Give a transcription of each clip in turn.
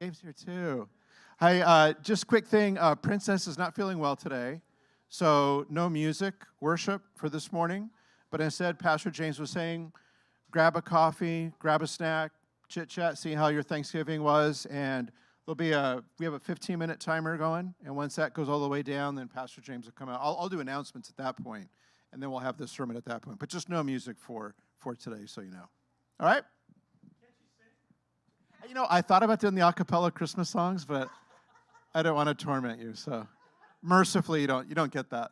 Dave's here too. Hi, just quick thing. Princess is not feeling well today, so no music worship for this morning. But instead, Pastor James was saying, grab a coffee, grab a snack, chit chat, see how your Thanksgiving was, and we have a 15-minute timer going, and once that goes all the way down, then Pastor James will come out. I'll do announcements at that point, and then we'll have the sermon at that point. But just no music for today, so you know. All right? You know, I thought about doing the a cappella Christmas songs, but I don't want to torment you, so mercifully you don't get that.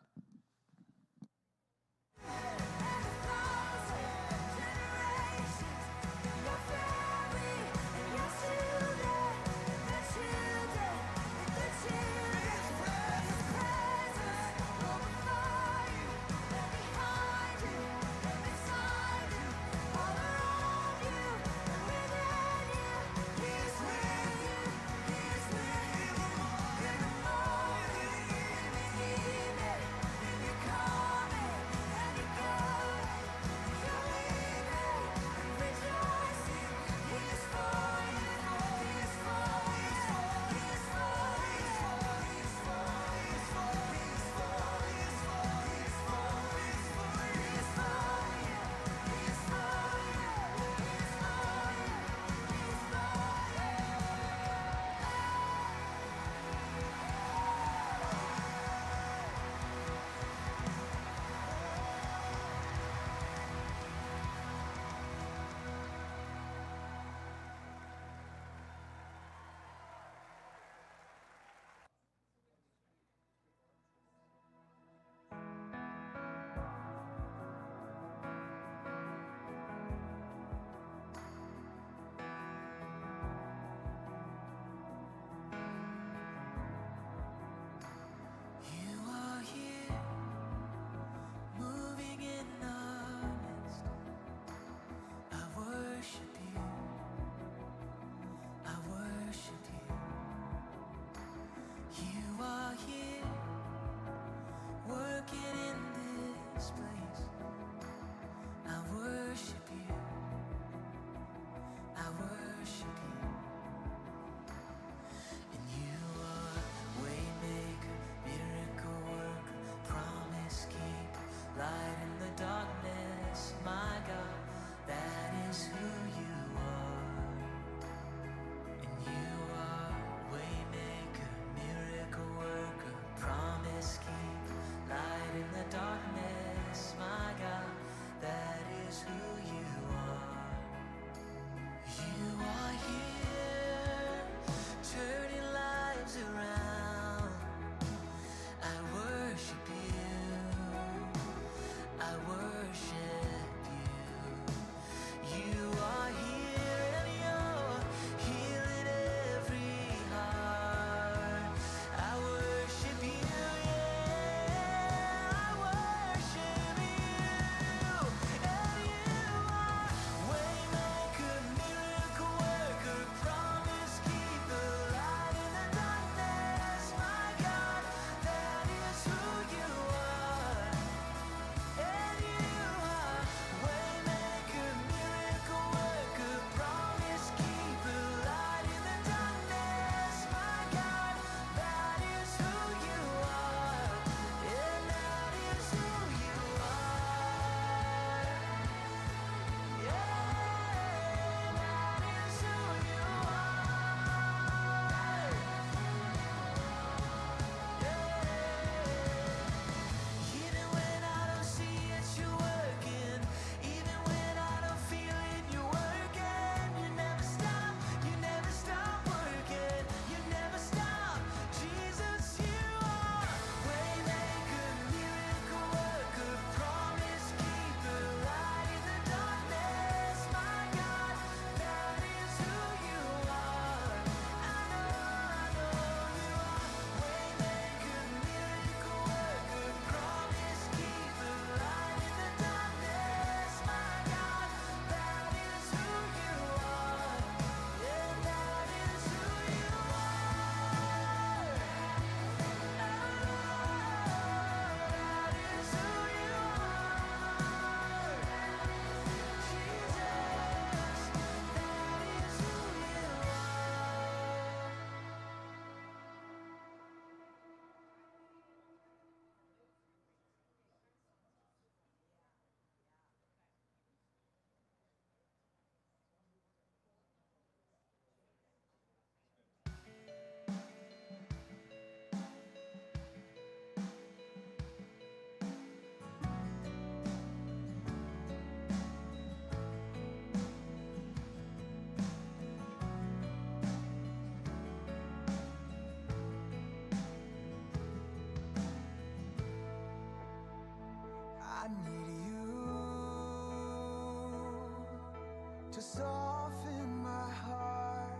soften my heart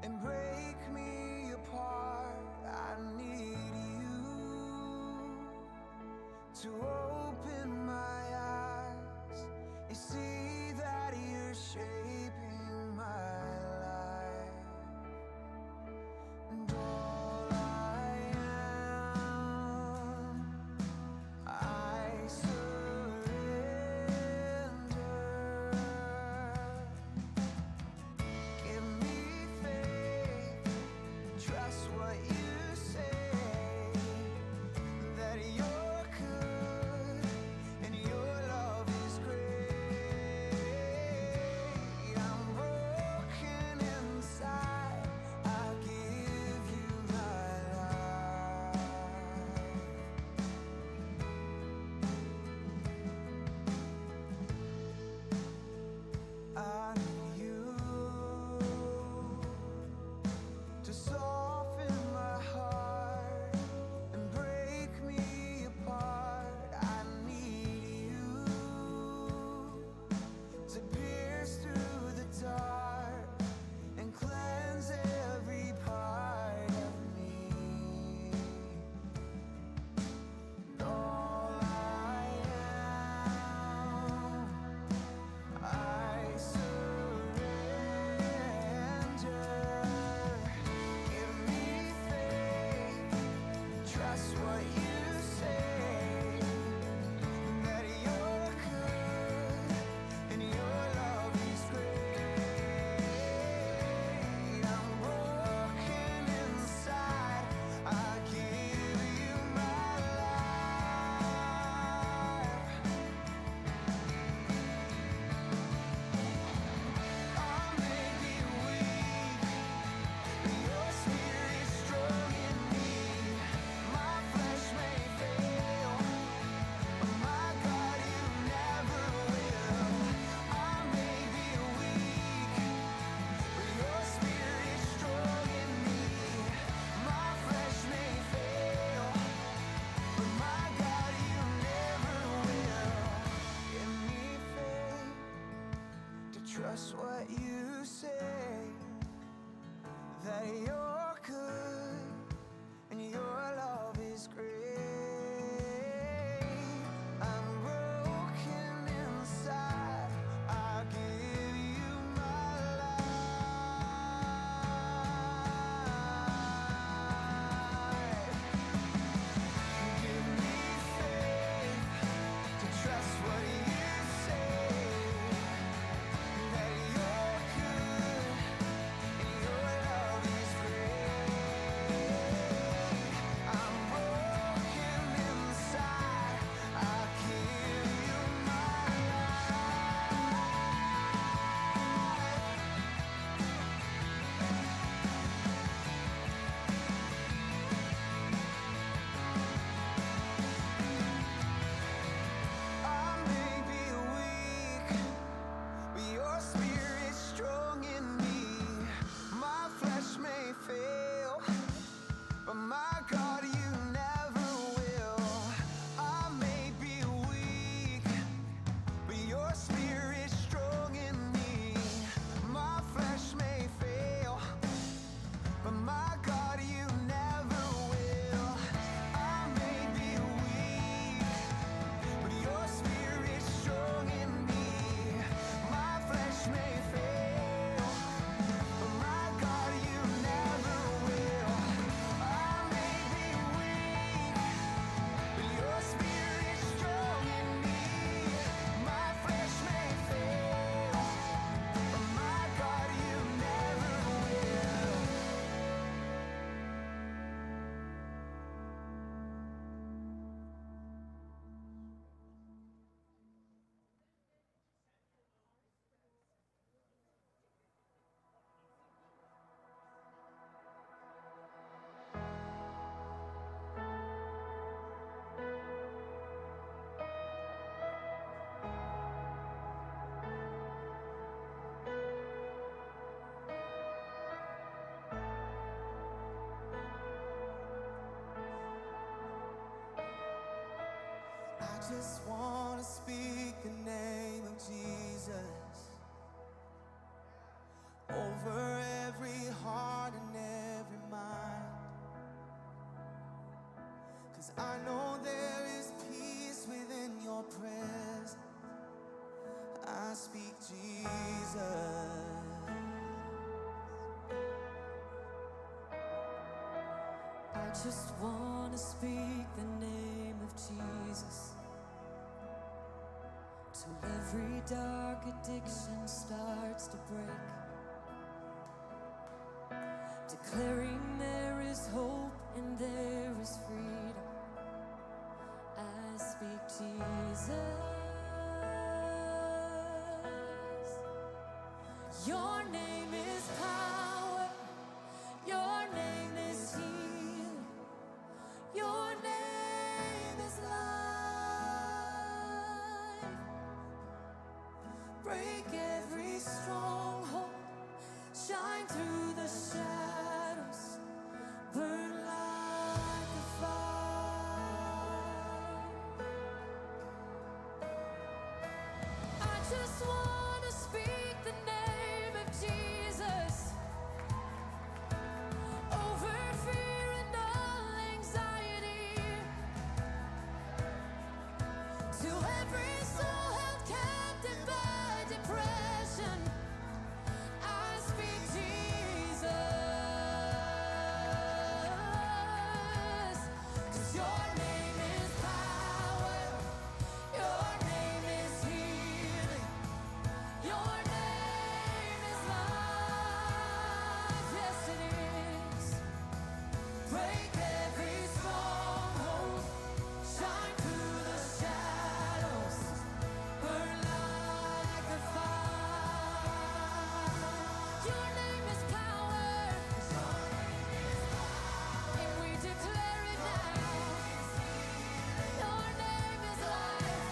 and break me apart. I need you to open my eyes and see that you're shaping my life. And all I am, I surrender. Give me faith, trust what you say, that you're good and your love is great. I'm broken inside, I give you my life. I need you to soften my heart and break me apart. I need you to pierce through the dark and cleanse every part of me. And all I am, I surrender. Give me faith, trust what you say, that you're good and your love is great. I'm broken inside, I give you my life. I may be weak, but your spirit's strong in me. My flesh may fail, but my God, you never will. I may be weak, but your spirit's strong in me. My flesh may fail, but my God, you never will. Give me faith to trust what you say, that you're good and your love is great. I'm broken inside, I give you my life. Give me faith to trust what you say, that you're good and your love is great. I'm broken inside, I give you my life. I may be weak, but your spirit's strong in me. My flesh may fail, but my God, you never will. I may be weak, but your spirit's strong in me. My flesh may fail, but my God, you never will. I may be weak, but your spirit's strong in me. My flesh may fail, but my God, you never will. I may be weak, but your spirit's strong in me. My flesh may fail, but my God, you never will. I just want to speak the name of Jesus just want to speak the name of Jesus till every dark addiction starts to break, declaring there is hope and there is freedom. I speak Jesus. Your name is power. Your name is healing. Your name is life. Break every stronghold. Shine through the shadows. Burn like a fire. I just want to speak the name of Jesus over fear and all anxiety, to every soul held captive by depression. I speak Jesus, 'cause your name is power, your name is healing, your name is life. Yes, it is. Break every stronghold, shine through the shadows, burn like a fire. Your name is power, and we declare it now. Your name is life.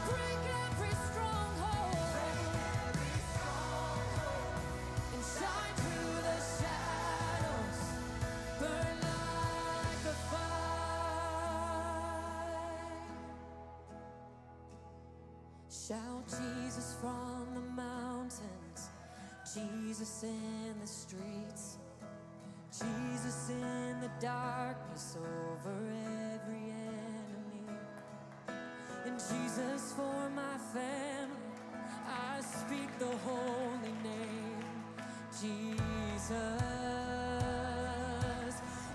Break every stronghold and shine through the shadows, burn like a fire. Shout Jesus from the mountains, Jesus in the streets, Jesus in the darkness over every enemy, and Jesus for my family. I speak the holy name, Jesus.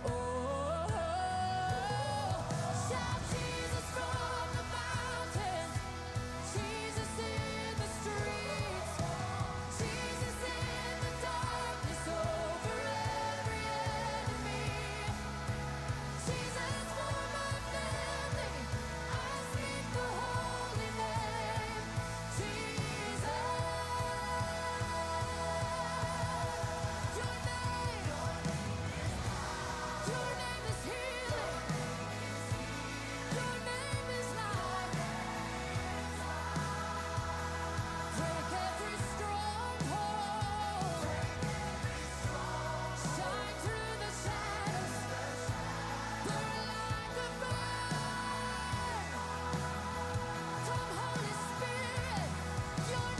Oh, shout Jesus from the mountains, Jesus in the streets, Jesus in the darkness over every enemy, Jesus for my family. I speak the holy name, Jesus. Your name is healing. Your name is life. Break every stronghold. Shine through the shadows. Burn like a fire. Come, Holy Spirit. Your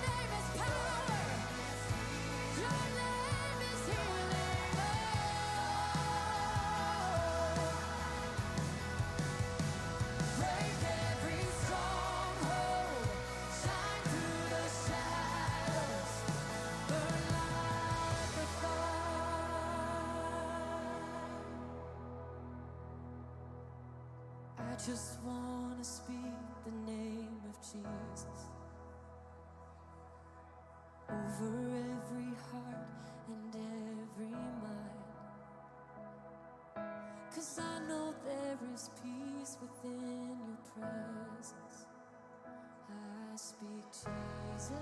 name is power. Your name is healing. Break every stronghold. Shine through the shadows. Burn like a fire. I just want to speak the name of Jesus over every heart and every mind, 'cause I know there is peace within your presence. I speak Jesus.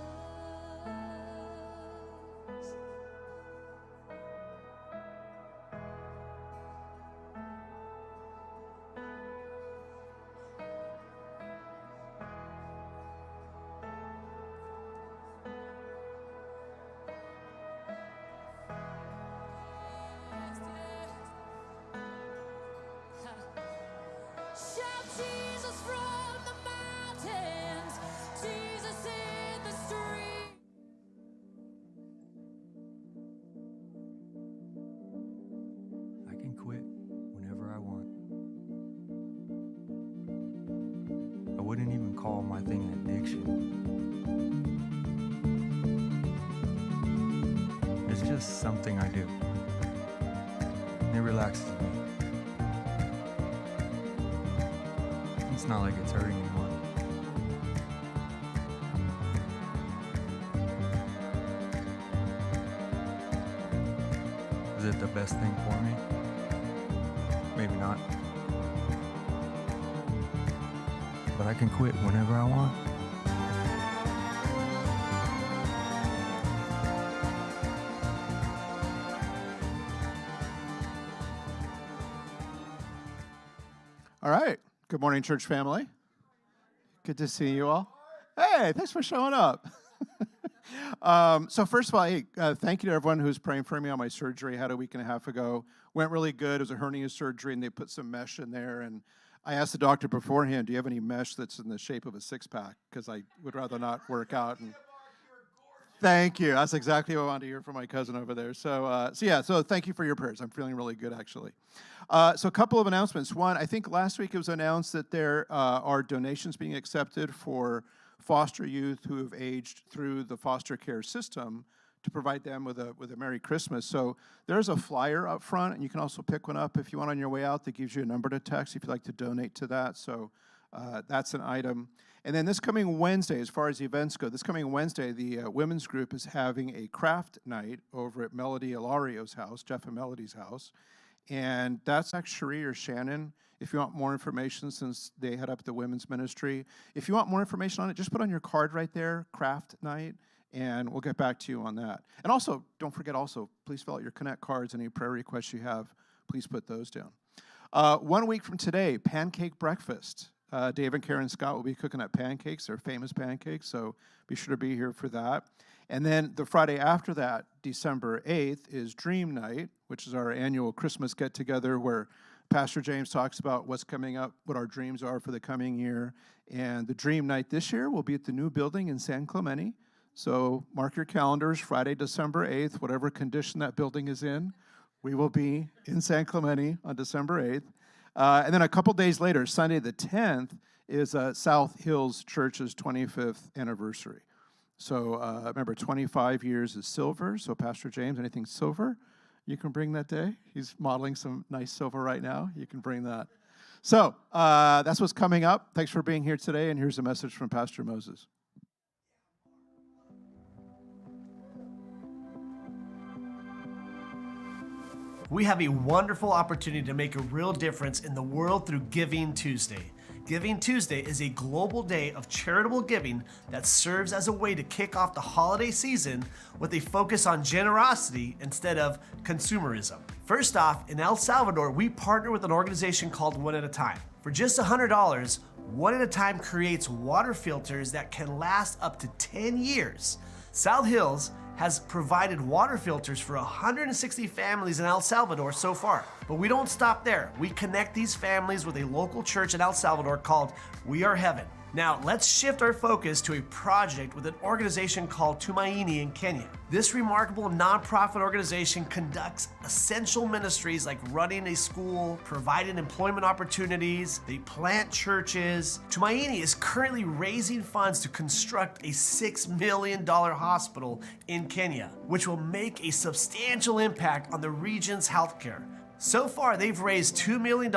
Shout Jesus from the mountains, Jesus in the street. I can quit whenever I want. I wouldn't even call my thing an addiction. just something I do. It relaxes me. It's not like it's hurting anyone. Is it the best thing for me? Maybe not. But I can quit whenever I want. All right. Good morning, church family. Good to see you all. Hey, thanks for showing up. So first of all, hey, thank you to everyone who's praying for me on my surgery. I had a week and a half ago. Went really good. It was a hernia surgery, and they put some mesh in there. And I asked the doctor beforehand, do you have any mesh that's in the shape of a six-pack? Because I would rather not work out. And thank you. That's exactly what I wanted to hear from my cousin over there. So thank you for your prayers. I'm feeling really good, actually. So a couple of announcements. One, I think last week it was announced that there are donations being accepted for foster youth who have aged through the foster care system to provide them with a Merry Christmas. So there's a flyer up front, and you can also pick one up if you want on your way out that gives you a number to text if you'd like to donate to that. So that's an item. And then this coming Wednesday, as far as events go, this coming Wednesday, the women's group is having a craft night over at Melody Ilario's house, Jeff and Melody's house. And that's actually Cherie or Shannon. If you want more information, since they head up the women's ministry, if you want more information on it, just put on your card right there, craft night, and we'll get back to you on that. And also, don't forget please fill out your Connect cards. Any prayer requests you have, please put those down. 1 week from today, pancake breakfast. Dave and Karen Scott will be cooking up pancakes. They're famous pancakes, so be sure to be here for that. And then the Friday after that, December 8th, is Dream Night, which is our annual Christmas get-together where Pastor James talks about what's coming up, what our dreams are for the coming year. And the Dream Night this year will be at the new building in San Clemente. So mark your calendars, Friday, December 8th, whatever condition that building is in, we will be in San Clemente on December 8th. And then a couple days later, Sunday the 10th, is South Hills Church's 25th anniversary. So remember, 25 years is silver. So Pastor James, anything silver, you can bring that day. He's modeling some nice silver right now. You can bring that. So that's what's coming up. Thanks for being here today. And here's a message from Pastor Moses. We have a wonderful opportunity to make a real difference in the world through Giving Tuesday. Giving Tuesday is a global day of charitable giving that serves as a way to kick off the holiday season with a focus on generosity instead of consumerism. First off, in El Salvador, we partner with an organization called One at a Time. For just $100, One at a Time creates water filters that can last up to 10 years. South Hills has provided water filters for 160 families in El Salvador so far. But we don't stop there. We connect these families with a local church in El Salvador called We Are Heaven. Now, let's shift our focus to a project with an organization called Tumaini in Kenya. This remarkable nonprofit organization conducts essential ministries like running a school, providing employment opportunities, they plant churches. Tumaini is currently raising funds to construct a $6 million hospital in Kenya, which will make a substantial impact on the region's healthcare. So far, they've raised $2 million,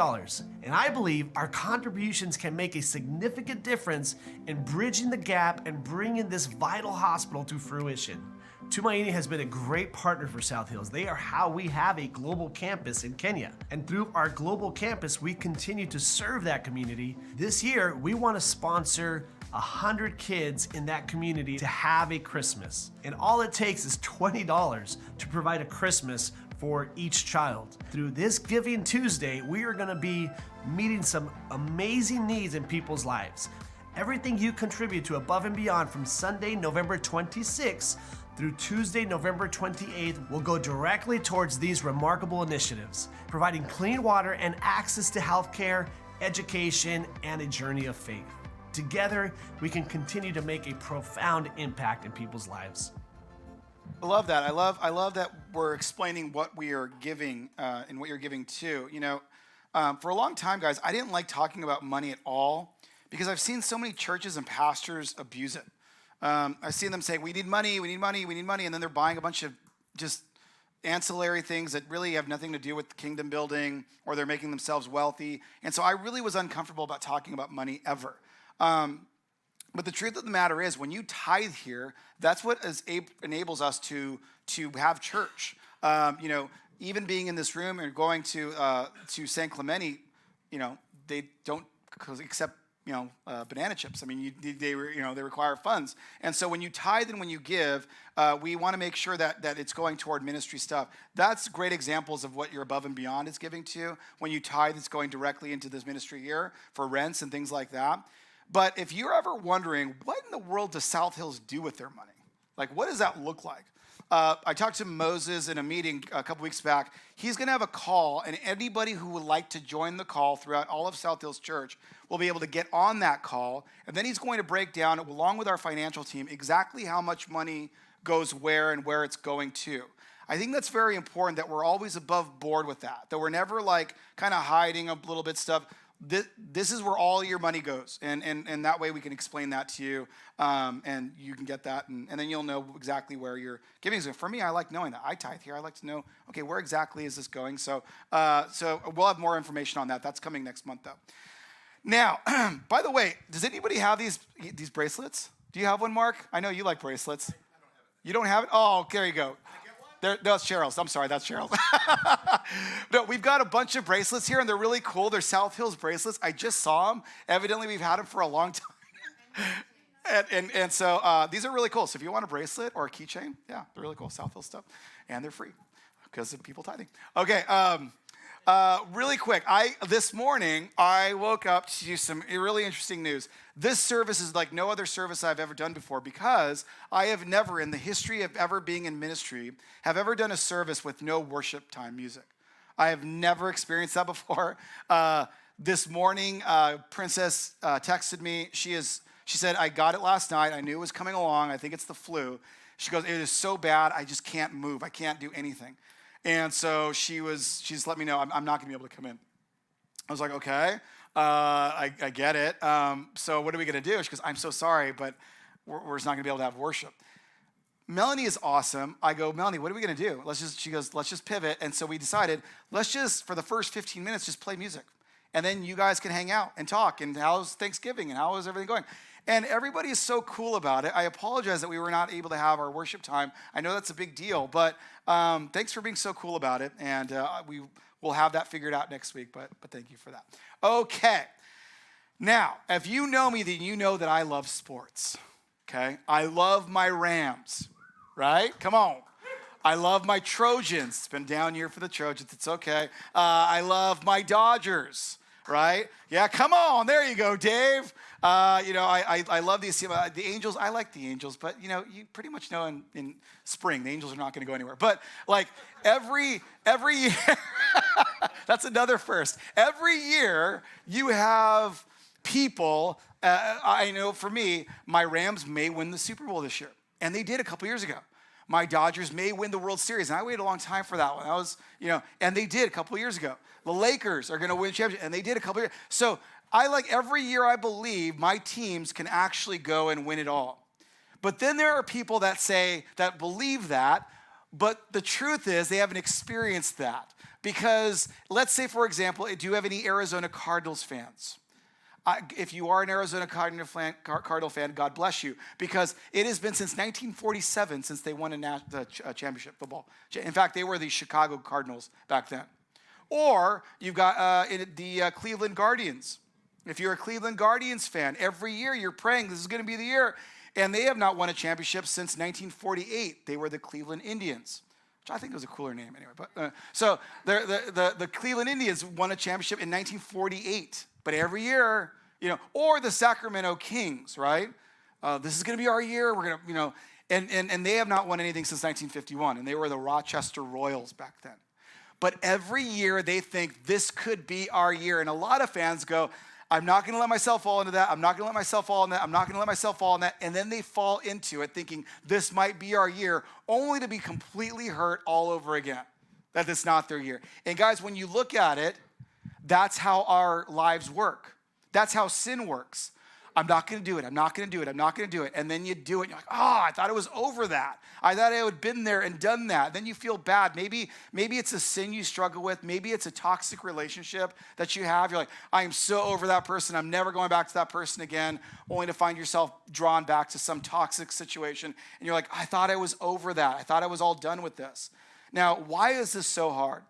and I believe our contributions can make a significant difference in bridging the gap and bringing this vital hospital to fruition. Tumaini has been a great partner for South Hills. They are how we have a global campus in Kenya. And through our global campus, we continue to serve that community. This year, we want to sponsor 100 kids in that community to have a Christmas. And all it takes is $20 to provide a Christmas for each child. Through this Giving Tuesday, we are going to be meeting some amazing needs in people's lives. Everything you contribute to Above and Beyond from Sunday, November 26th through Tuesday, November 28th will go directly towards these remarkable initiatives, providing clean water and access to healthcare, education, and a journey of faith. Together, we can continue to make a profound impact in people's lives. I love that. I love that we're explaining what we are giving and what you're giving to. You know, for a long time, guys, I didn't like talking about money at all because I've seen so many churches and pastors abuse it. I've seen them say, we need money, we need money, we need money, and then they're buying a bunch of just ancillary things that really have nothing to do with kingdom building, or they're making themselves wealthy. And so I really was uncomfortable about talking about money ever. But the truth of the matter is, when you tithe here, that's what enables us to have church. Even being in this room and going to San Clemente, they don't accept banana chips. I mean, they require funds. And so when you tithe and when you give, we want to make sure that it's going toward ministry stuff. That's great examples of what your above and beyond is giving to. When you tithe, it's going directly into this ministry here for rents and things like that. But if you're ever wondering, what in the world does South Hills do with their money? Like, what does that look like? I talked to Moses in a meeting a couple weeks back. He's going to have a call, and anybody who would like to join the call throughout all of South Hills Church will be able to get on that call. And then he's going to break down, along with our financial team, exactly how much money goes where and where it's going to. I think that's very important, that we're always above board with that we're never like kind of hiding a little bit stuff. This is where all your money goes, and that way we can explain that to you, and you can get that, and then you'll know exactly where you're giving. So for me, I like knowing that. I tithe here. I like to know, okay, where exactly is this going? So we'll have more information on that. That's coming next month, though. Now, by the way, does anybody have these bracelets? Do you have one, Mark? I know you like bracelets. You don't have it? Oh, there you go. No, it's Cheryl's. I'm sorry, that's Cheryl's. No, we've got a bunch of bracelets here, and they're really cool. They're South Hills bracelets. I just saw them. Evidently, we've had them for a long time. and so these are really cool. So if you want a bracelet or a keychain, yeah, they're really cool. South Hills stuff. And they're free because of people tithing. Okay, really quick. This morning, I woke up to some really interesting news. This service is like no other service I've ever done before, because I have never, in the history of ever being in ministry, have ever done a service with no worship time music. I have never experienced that before. This morning, Princess texted me. She said, I got it last night. I knew it was coming along. I think it's the flu. She goes, it is so bad, I just can't move. I can't do anything. And so she's let me know I'm not going to be able to come in. I was like, okay, I get it. So what are we going to do? She goes, I'm so sorry, but we're just not going to be able to have worship. Melanie is awesome. I go, Melanie, what are we going to do? She goes, let's just pivot. And so we decided, let's just, for the first 15 minutes, just play music. And then you guys can hang out and talk. And how's Thanksgiving? And how is everything going? And everybody is so cool about it. I apologize that we were not able to have our worship time. I know that's a big deal, but thanks for being so cool about it. And we will have that figured out next week, but thank you for that. Okay. Now, if you know me, then you know that I love sports, okay? I love my Rams, right? Come on. I love my Trojans. It's been down here for the Trojans. It's okay. I love my Dodgers, right? Yeah, come on. There you go, Dave. I love these. The Angels, I like the Angels, but, you pretty much know in spring, the Angels are not going to go anywhere. But, like, every year, that's another first. Every year, you have people, I know for me, my Rams may win the Super Bowl this year. And they did a couple years ago. My Dodgers may win the World Series. And I waited a long time for that one. And they did a couple years ago. The Lakers are going to win championship, and they did a couple years. So I like every year I believe my teams can actually go and win it all. But then there are people that believe that, but the truth is they haven't experienced that. Because let's say, for example, do you have any Arizona Cardinals fans? If you are an Arizona Cardinal fan, God bless you, because it has been since 1947 since they won the championship football. In fact, they were the Chicago Cardinals back then. Or you've got the Cleveland Guardians. If you're a Cleveland Guardians fan, every year you're praying this is going to be the year, and they have not won a championship since 1948. They were the Cleveland Indians, which I think was a cooler name anyway. But so the Cleveland Indians won a championship in 1948. But every year, or the Sacramento Kings, right? This is going to be our year. We're going to, and they have not won anything since 1951, and they were the Rochester Royals back then. But every year they think this could be our year, and a lot of fans go, I'm not going to let myself fall into that. I'm not going to let myself fall in that. I'm not going to let myself fall in that. And then they fall into it thinking this might be our year, only to be completely hurt all over again, that it's not their year. And guys, when you look at it, that's how our lives work. That's how sin works. I'm not going to do it. I'm not going to do it. I'm not going to do it. And then you do it. And you're like, oh, I thought it was over that. I thought I would been there and done that. Then you feel bad. Maybe it's a sin you struggle with. Maybe it's a toxic relationship that you have. You're like, I am so over that person. I'm never going back to that person again, only to find yourself drawn back to some toxic situation. And you're like, I thought I was over that. I thought I was all done with this. Now, why is this so hard?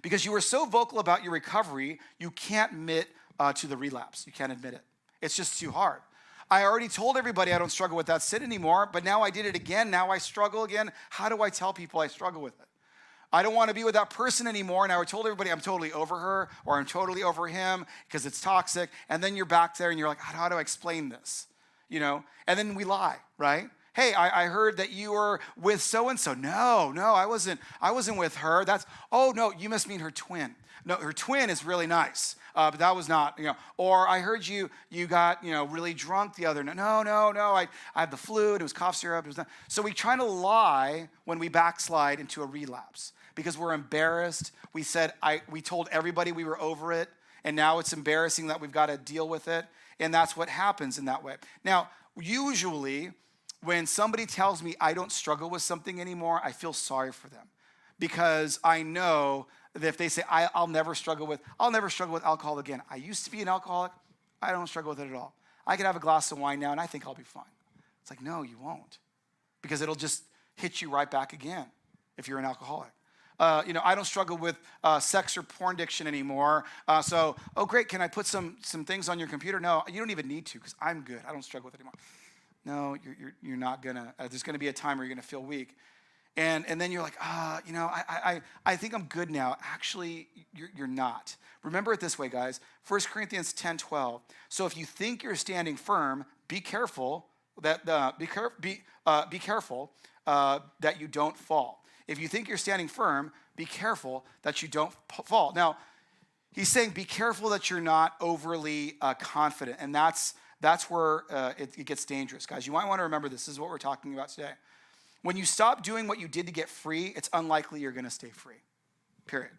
Because you were so vocal about your recovery, you can't admit to the relapse. You can't admit it. It's just too hard. I already told everybody I don't struggle with that sin anymore, but now I did it again. Now I struggle again. How do I tell people I struggle with it? I don't want to be with that person anymore. Now I told everybody I'm totally over her or I'm totally over him because it's toxic. And then you're back there and you're like, how do I explain this? You know, and then we lie, right? Hey, I heard that you were with so-and-so. No, I wasn't with her. Oh no, you must mean her twin. No, her twin is really nice, but that was not, Or I heard you got, really drunk the other night. No, I had the flu, and it was cough syrup. It was not. So we try to lie when we backslide into a relapse because we're embarrassed. We told everybody we were over it, and now it's embarrassing that we've got to deal with it, and that's what happens in that way. Now, usually, when somebody tells me I don't struggle with something anymore, I feel sorry for them because I know that if they say I'll never struggle with alcohol again. I used to be an alcoholic. I don't struggle with it at all. I could have a glass of wine now and I think I'll be fine. It's like, no, you won't, because it'll just hit you right back again if you're an alcoholic. I don't struggle with sex or porn addiction anymore. So, great, can I put some things on your computer? No, you don't even need to because I'm good. I don't struggle with it anymore. No, you're not gonna. There's gonna be a time where you're gonna feel weak, and then you're like, I think I'm good now. Actually, you're not. Remember it this way, guys. 1 Corinthians 10:12. So if you think you're standing firm, be careful that you don't fall. If you think you're standing firm, be careful that you don't fall. Now, he's saying be careful that you're not overly confident, and that's where it gets dangerous, guys. You might want to remember this. This is what we're talking about today. When you stop doing what you did to get free, it's unlikely you're going to stay free, period.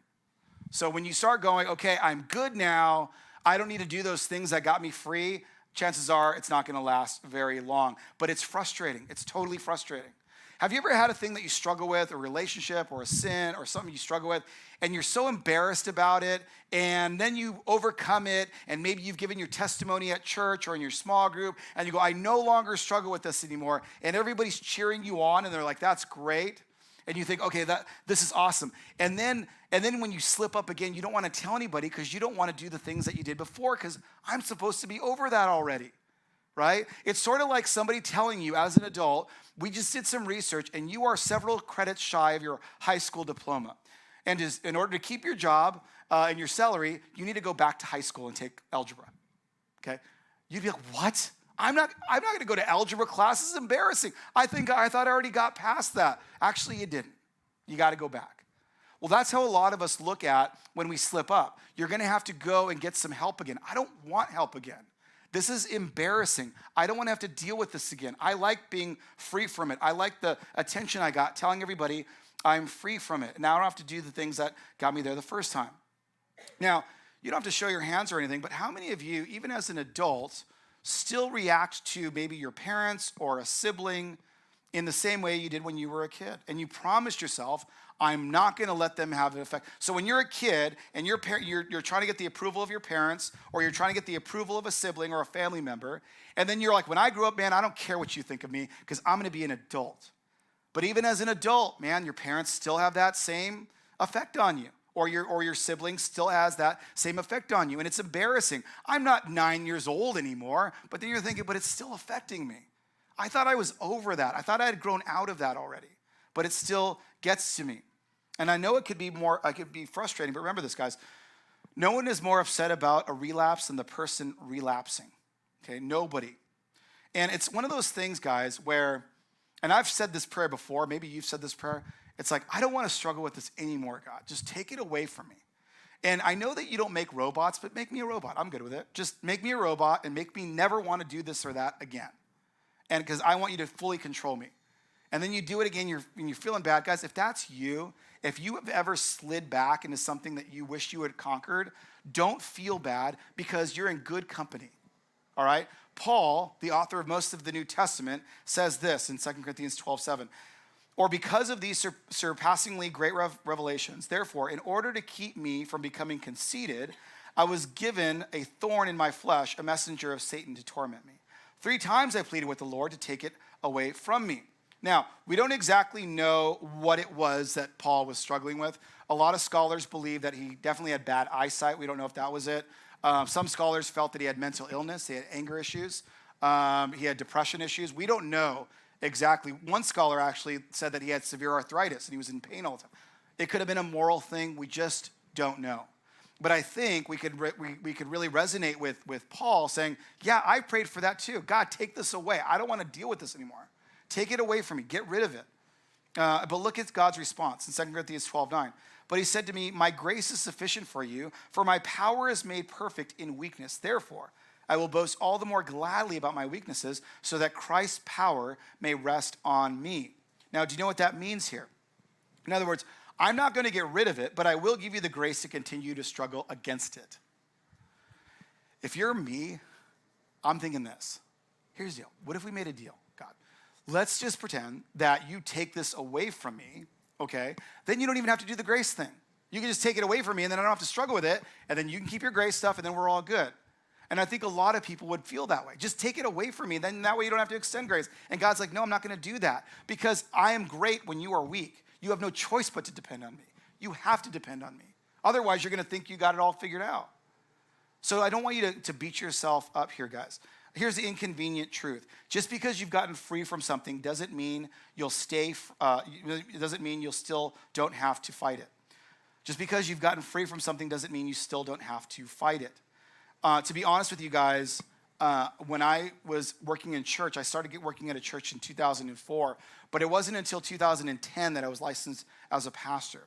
So when you start going, okay, I'm good now, I don't need to do those things that got me free, chances are it's not going to last very long. But it's frustrating. It's totally frustrating. Have you ever had a thing that you struggle with, a relationship or a sin or something you struggle with, and you're so embarrassed about it, and then you overcome it, and maybe you've given your testimony at church or in your small group, and you go, I no longer struggle with this anymore, and everybody's cheering you on, and they're like, that's great, and you think, okay, this is awesome. And then when you slip up again, you don't want to tell anybody because you don't want to do the things that you did before because I'm supposed to be over that already. Right? It's sort of like somebody telling you as an adult, we just did some research and you are several credits shy of your high school diploma. And in order to keep your job and your salary, you need to go back to high school and take algebra. Okay? You'd be like, what? I'm not going to go to algebra class. This is embarrassing. I thought I already got past that. Actually, you didn't. You got to go back. Well, that's how a lot of us look at when we slip up. You're going to have to go and get some help again. I don't want help again. This is embarrassing. I don't want to have to deal with this again. I like being free from it. I like the attention I got telling everybody I'm free from it. Now I don't have to do the things that got me there the first time. Now, you don't have to show your hands or anything, but how many of you, even as an adult, still react to maybe your parents or a sibling in the same way you did when you were a kid? And you promised yourself, I'm not going to let them have an effect. So when you're a kid and you're trying to get the approval of your parents or you're trying to get the approval of a sibling or a family member, and then you're like, when I grow up, man, I don't care what you think of me because I'm going to be an adult. But even as an adult, man, your parents still have that same effect on you. Or your sibling still has that same effect on you. And it's embarrassing. I'm not 9 years old anymore, but then you're thinking, but it's still affecting me. I thought I was over that. I thought I had grown out of that already, but it still gets to me. And I know it could be frustrating, but remember this, guys. No one is more upset about a relapse than the person relapsing, okay? Nobody. And it's one of those things, guys, where, and I've said this prayer before, maybe you've said this prayer, it's like, I don't want to struggle with this anymore, God. Just take it away from me. And I know that you don't make robots, but make me a robot. I'm good with it. Just make me a robot and make me never want to do this or that again. And because I want you to fully control me. And then you do it again, you're feeling bad. Guys, if that's you, if you have ever slid back into something that you wish you had conquered, don't feel bad because you're in good company. all right? Paul, the author of most of the New Testament, says this in 2 Corinthians 12:7. Or because of these surpassingly great revelations, therefore, in order to keep me from becoming conceited, I was given a thorn in my flesh, a messenger of Satan to torment me. 3 times I pleaded with the Lord to take it away from me. Now, we don't exactly know what it was that Paul was struggling with. A lot of scholars believe that he definitely had bad eyesight. We don't know if that was it. Some scholars felt that he had mental illness. He had anger issues. He had depression issues. We don't know exactly. One scholar actually said that he had severe arthritis and he was in pain all the time. It could have been a moral thing. We just don't know. But I think we could really resonate with Paul saying, yeah, I prayed for that too. God, take this away. I don't want to deal with this anymore. Take it away from me. Get rid of it. But look at God's response in 2 Corinthians 12:9. But he said to me, my grace is sufficient for you, for my power is made perfect in weakness. Therefore, I will boast all the more gladly about my weaknesses so that Christ's power may rest on me. Now, do you know what that means here? In other words, I'm not going to get rid of it, but I will give you the grace to continue to struggle against it. If you're me, I'm thinking this. Here's the deal. What if we made a deal, God? Let's just pretend that you take this away from me, okay? Then you don't even have to do the grace thing. You can just take it away from me, and then I don't have to struggle with it, and then you can keep your grace stuff, and then we're all good. And I think a lot of people would feel that way. Just take it away from me, then that way you don't have to extend grace. And God's like, no, I'm not going to do that because I am great when you are weak. You have no choice but to depend on me. You have to depend on me. Otherwise, you're going to think you got it all figured out. So I don't want you to beat yourself up here, guys. Here's the inconvenient truth. Just because you've gotten free from something doesn't mean you'll it doesn't mean you'll still don't have to fight it. Just because you've gotten free from something doesn't mean you still don't have to fight it. To be honest with you guys, when I was working in church, I started working at a church in 2004, but it wasn't until 2010 that I was licensed as a pastor.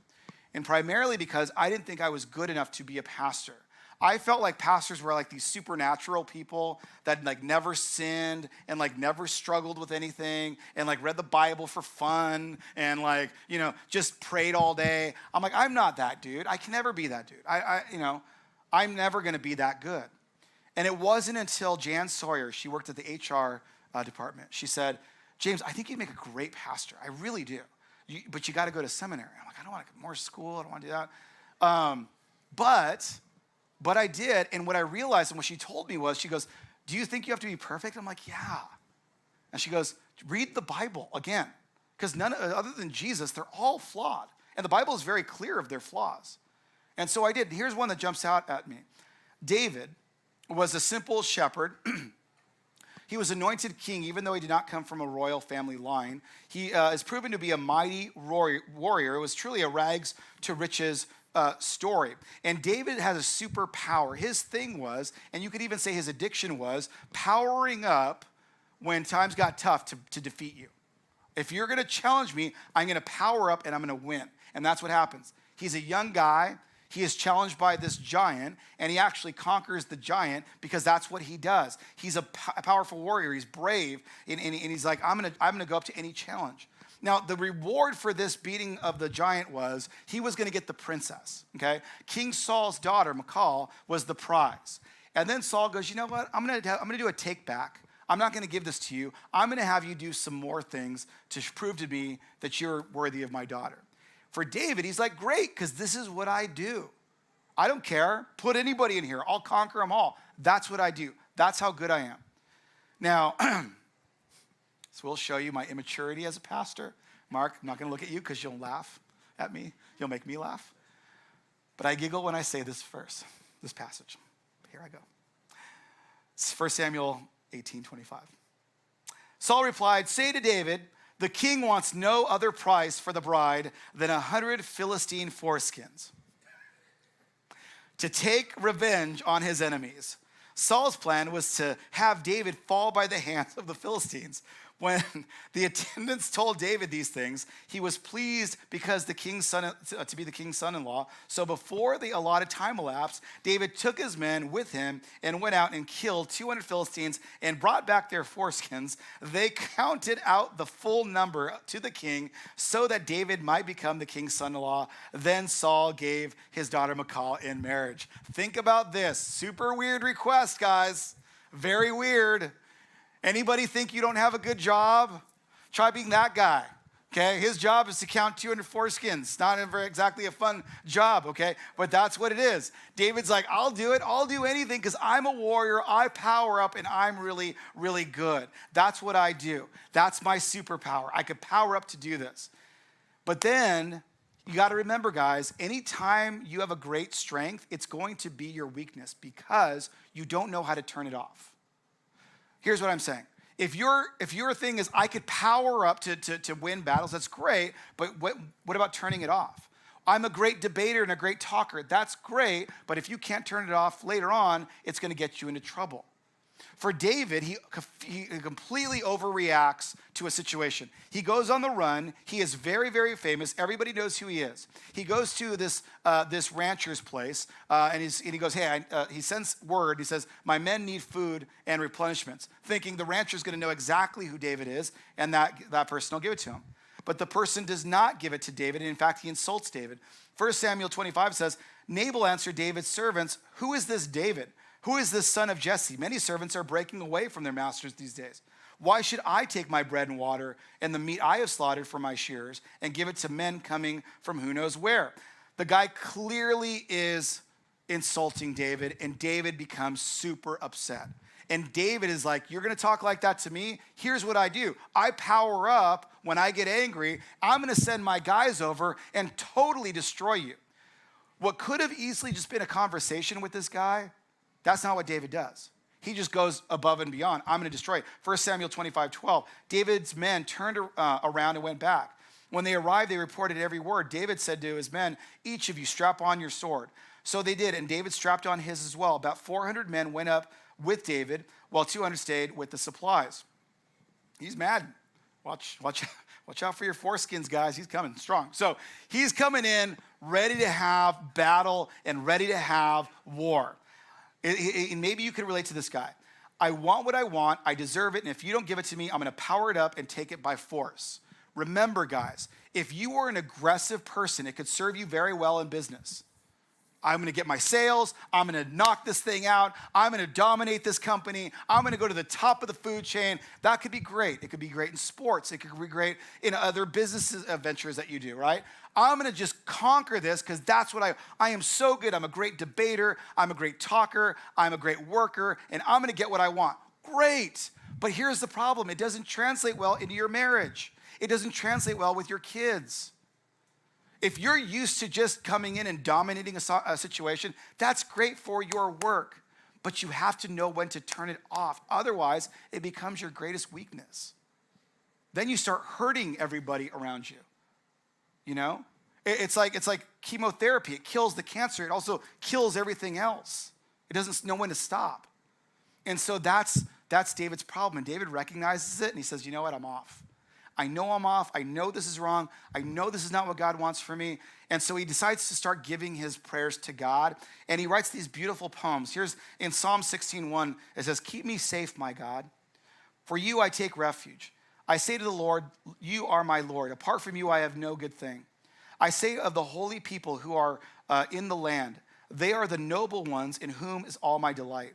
And primarily because I didn't think I was good enough to be a pastor. I felt like pastors were like these supernatural people that like never sinned and like never struggled with anything and like read the Bible for fun and like, just prayed all day. I'm like, I'm not that dude. I can never be that dude. I'm never going to be that good. And it wasn't until Jan Sawyer, she worked at the HR department. She said, James, I think you'd make a great pastor. I really do. But you got to go to seminary. I'm like, I don't want to go more school. I don't want to do that. But I did. And what I realized and what she told me was, she goes, do you think you have to be perfect? I'm like, yeah. And she goes, read the Bible again. Because none other than Jesus, they're all flawed. And the Bible is very clear of their flaws. And so I did. Here's one that jumps out at me. David was a simple shepherd. He was anointed king, even though he did not come from a royal family line. He is proven to be a mighty warrior. It was truly a rags to riches story. And David has a superpower. His thing was, and you could even say his addiction was, powering up when times got tough to defeat you. If you're going to challenge me, I'm going to power up and I'm going to win. And that's what happens. He's a young guy. He is challenged by this giant, and he actually conquers the giant because that's what he does. He's a powerful warrior. He's brave, and he's like, I'm gonna go up to any challenge. Now, the reward for this beating of the giant was he was going to get the princess, okay? King Saul's daughter, Michal, was the prize. And then Saul goes, you know what? I'm going to do a take back. I'm not going to give this to you. I'm going to have you do some more things to prove to me that you're worthy of my daughter. For David, he's like, great, because this is what I do. I don't care. Put anybody in here. I'll conquer them all. That's what I do. That's how good I am. Now, so we'll show you my immaturity as a pastor. Mark, I'm not going to look at you because you'll laugh at me. You'll make me laugh. But I giggle when I say this verse, this passage. Here I go. It's 1 Samuel 18:25. Saul replied, say to David, the king wants no other price for the bride than 100 Philistine foreskins to take revenge on his enemies. Saul's plan was to have David fall by the hands of the Philistines. When the attendants told David these things, he was pleased because the king's son to be the king's son-in-law. So before the allotted time elapsed, David took his men with him and went out and killed 200 Philistines and brought back their foreskins. They counted out the full number to the king so that David might become the king's son-in-law. Then Saul gave his daughter Michal in marriage. Think about this. Super weird request, guys. Very weird. Anybody think you don't have a good job? Try being that guy. Okay, his job is to count 200 foreskins. Not exactly a fun job, okay? But that's what it is. David's like, I'll do it. I'll do anything because I'm a warrior. I power up and I'm really, really good. That's what I do. That's my superpower. I could power up to do this. But then you got to remember, guys, anytime you have a great strength, it's going to be your weakness because you don't know how to turn it off. Here's what I'm saying. If your thing is I could power up to win battles, that's great, but what about turning it off? I'm a great debater and a great talker. That's great, but if you can't turn it off later on, it's going to get you into trouble. For David, he completely overreacts to a situation. He goes on the run. He is very, very famous. Everybody knows who he is. He goes to this rancher's place, and he goes, hey, he sends word. He says, my men need food and replenishments, thinking the rancher's going to know exactly who David is, and that person will give it to him. But the person does not give it to David, and in fact, he insults David. 1 Samuel 25 says, Nabal answered David's servants, who is this David? Who is this son of Jesse? Many servants are breaking away from their masters these days. Why should I take my bread and water and the meat I have slaughtered for my shearers and give it to men coming from who knows where? The guy clearly is insulting David, and David becomes super upset. And David is like, you're going to talk like that to me? Here's what I do. I power up when I get angry. I'm going to send my guys over and totally destroy you. What could have easily just been a conversation with this guy, that's not what David does. He just goes above and beyond. I'm going to destroy it. 1 Samuel 25:12. David's men turned around and went back. When they arrived, they reported every word. David said to his men, each of you strap on your sword. So they did, and David strapped on his as well. About 400 men went up with David, while 200 stayed with the supplies. He's mad. Watch out for your foreskins, guys. He's coming strong. So he's coming in ready to have battle and ready to have war. Maybe you can relate to this guy. I want what I want. I deserve it. And if you don't give it to me, I'm going to power it up and take it by force. Remember, guys, if you are an aggressive person, it could serve you very well in business. I'm going to get my sales. I'm going to knock this thing out. I'm going to dominate this company. I'm going to go to the top of the food chain. That could be great. It could be great in sports. It could be great in other business ventures that you do, right? I'm going to just conquer this because that's what I am so good. I'm a great debater. I'm a great talker. I'm a great worker, and I'm going to get what I want. Great. But here's the problem. It doesn't translate well into your marriage. It doesn't translate well with your kids. If you're used to just coming in and dominating a situation, that's great for your work, but you have to know when to turn it off. Otherwise, it becomes your greatest weakness. Then you start hurting everybody around you. You know? It's like chemotherapy. It kills the cancer. It also kills everything else. It doesn't know when to stop. And so that's David's problem. And David recognizes it, and he says, you know what? I'm off. I know I'm off. I know this is wrong. I know this is not what God wants for me. And so he decides to start giving his prayers to God. And he writes these beautiful poems. Here's in Psalm 16:1, it says, keep me safe, my God. For you I take refuge. I say to the Lord, you are my Lord. Apart from you, I have no good thing. I say of the holy people who are in the land, they are the noble ones in whom is all my delight.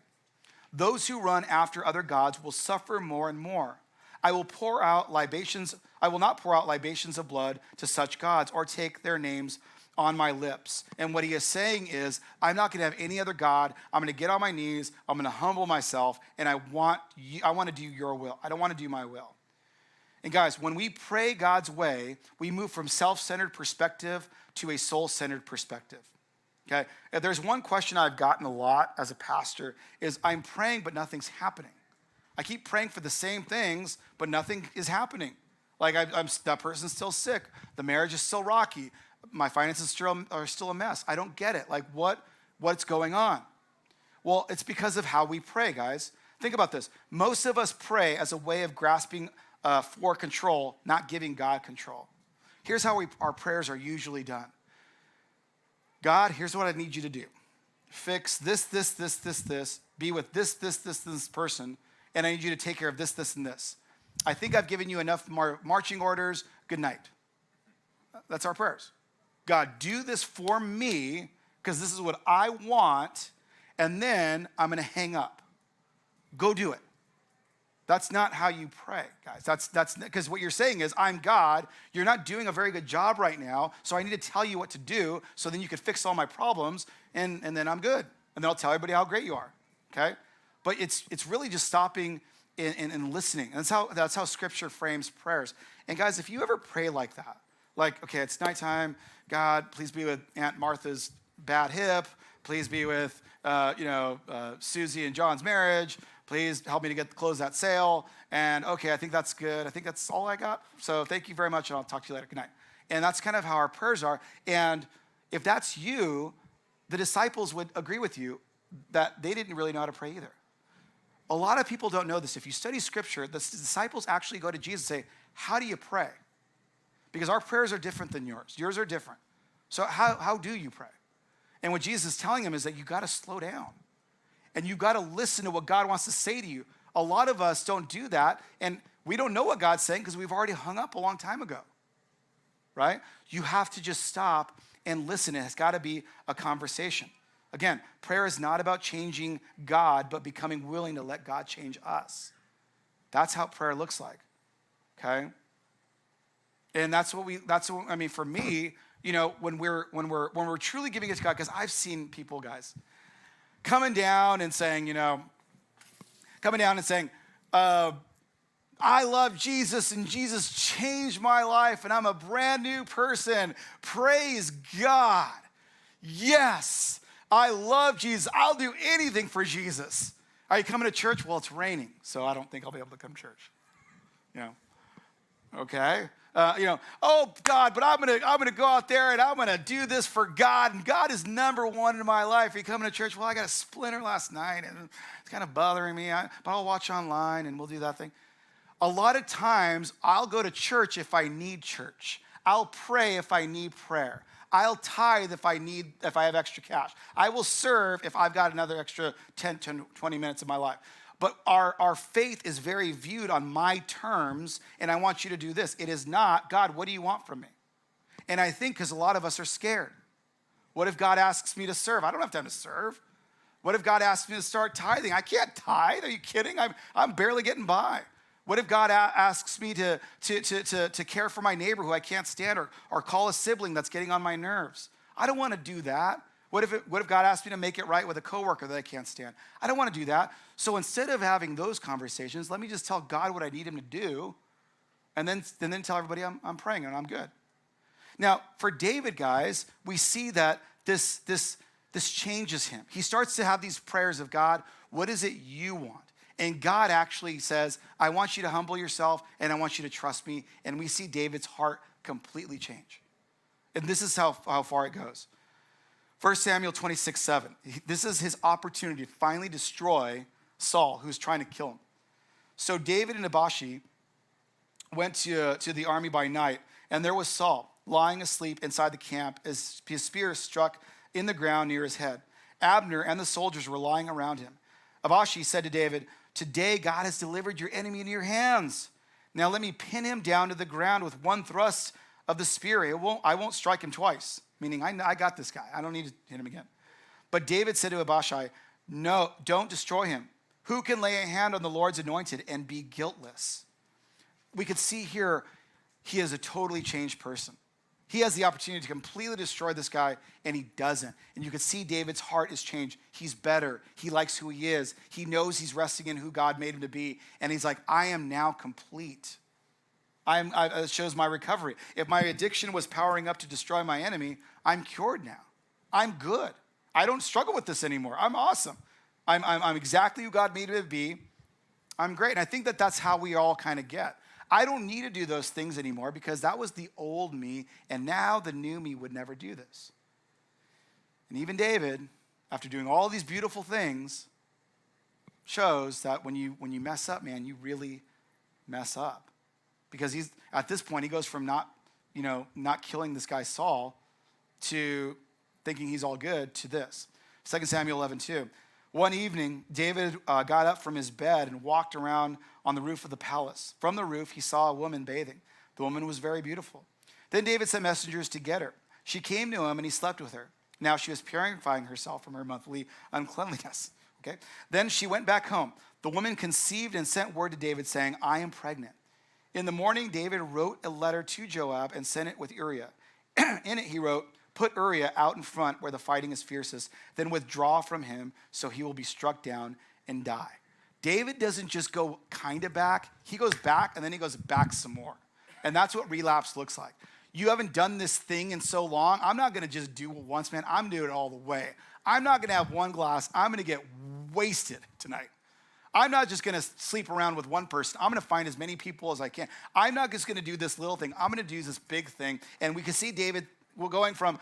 Those who run after other gods will suffer more and more. I will not pour out libations of blood to such gods or take their names on my lips. And what he is saying is, I'm not going to have any other God. I'm going to get on my knees. I'm going to humble myself, and I want to do your will. I don't want to do my will. And guys, when we pray God's way, we move from self-centered perspective to a soul-centered perspective. Okay? If there's one question I've gotten a lot as a pastor is, I'm praying, but nothing's happening. I keep praying for the same things, but nothing is happening. Like that person's still sick. The marriage is still rocky. My finances are still a mess. I don't get it. Like what's going on? Well, it's because of how we pray, guys. Think about this. Most of us pray as a way of grasping for control, not giving God control. Here's how our prayers are usually done. God, here's what I need you to do. Fix this. Be with this person. And I need you to take care of this, and this. I think I've given you enough marching orders. Good night. That's our prayers. God, do this for me because this is what I want, and then I'm going to hang up. go do it. That's not how you pray, guys. That's because what you're saying is, I'm God. You're not doing a very good job right now, so I need to tell you what to do so then you can fix all my problems, and then I'm good. And then I'll tell everybody how great you are, okay? But it's really just stopping and listening. And that's how Scripture frames prayers. And guys, if you ever pray like that, like, okay, it's nighttime, God, please be with Aunt Martha's bad hip. Please be with, Susie and John's marriage. Please help me to close that sale. And okay, I think that's good. I think that's all I got. So thank you very much, and I'll talk to you later. Good night. And that's kind of how our prayers are. And if that's you, the disciples would agree with you that they didn't really know how to pray either. A lot of people don't know this. If you study Scripture, the disciples actually go to Jesus and say, how do you pray? Because our prayers are different than yours. Yours are different. So how do you pray? And what Jesus is telling them is that you got to slow down. And you got to listen to what God wants to say to you. A lot of us don't do that, and we don't know what God's saying because we've already hung up a long time ago, right? You have to just stop and listen. It has got to be a conversation. Again, prayer is not about changing God, but becoming willing to let God change us. That's how prayer looks like, okay? And for me, when we're truly giving it to God, because I've seen people, guys, coming down and saying, I love Jesus and Jesus changed my life and I'm a brand new person. Praise God. Yes, I love Jesus. I'll do anything for Jesus. Are you coming to church? Well, it's raining, so I don't think I'll be able to come to church. Okay. Oh God, but I'm gonna go out there and I'm gonna do this for God, and God is number one in my life. Are you coming to church? Well, I got a splinter last night and it's kind of bothering me, but I'll watch online and we'll do that thing. A lot of times I'll go to church if I need church. I'll pray if I need prayer. I'll tithe if I have extra cash. I will serve if I've got another extra 10 to 20 minutes of my life. But our faith is very viewed on my terms, and I want you to do this. It is not, God, what do you want from me? And I think because a lot of us are scared. What if God asks me to serve? I don't have time to serve. What if God asks me to start tithing? I can't tithe. Are you kidding? I'm barely getting by. What if God asks me to care for my neighbor who I can't stand, or call a sibling that's getting on my nerves? I don't want to do that. What if God asked me to make it right with a coworker that I can't stand? I don't want to do that. So instead of having those conversations, let me just tell God what I need him to do, and then tell everybody I'm praying and I'm good. Now, for David, guys, we see that this changes him. He starts to have these prayers of, God, what is it you want? And God actually says, I want you to humble yourself and I want you to trust me. And we see David's heart completely change. And this is how far it goes. 1 Samuel 26:7. This is his opportunity to finally destroy Saul, who's trying to kill him. So David and Abishi went to the army by night, and there was Saul lying asleep inside the camp as his spear struck in the ground near his head. Abner and the soldiers were lying around him. Abishi said to David, today God has delivered your enemy into your hands. Now let me pin him down to the ground with one thrust of the spear. I won't strike him twice. Meaning, I got this guy. I don't need to hit him again. But David said to Abishi, no, don't destroy him. Who can lay a hand on the Lord's anointed and be guiltless? We could see here, he is a totally changed person. He has the opportunity to completely destroy this guy, and he doesn't. And you can see David's heart is changed. He's better. He likes who he is. He knows he's resting in who God made him to be. And he's like, I am now complete. It shows my recovery. If my addiction was powering up to destroy my enemy, I'm cured now. I'm good. I don't struggle with this anymore. I'm awesome. I'm exactly who God made me to be. I'm great. And I think that's how we all kind of get. I don't need to do those things anymore because that was the old me, and now the new me would never do this. And even David, after doing all these beautiful things, shows that when you mess up, man, you really mess up. Because at this point, he goes from not killing this guy Saul to thinking he's all good to this. 2 Samuel 11:2. One evening, David got up from his bed and walked around on the roof of the palace. From the roof, he saw a woman bathing. The woman was very beautiful. Then David sent messengers to get her. She came to him and he slept with her. Now she was purifying herself from her monthly uncleanliness. okay? Then she went back home. The woman conceived and sent word to David saying, I am pregnant. In the morning, David wrote a letter to Joab and sent it with Uriah. In it, he wrote, put Uriah out in front where the fighting is fiercest, then withdraw from him so he will be struck down and die. David doesn't just go kind of back. He goes back and then he goes back some more. And that's what relapse looks like. You haven't done this thing in so long. I'm not going to just do it once, man. I'm doing it all the way. I'm not going to have one glass. I'm going to get wasted tonight. I'm not just going to sleep around with one person. I'm going to find as many people as I can. I'm not just going to do this little thing. I'm going to do this big thing. And we can see David, we're going from,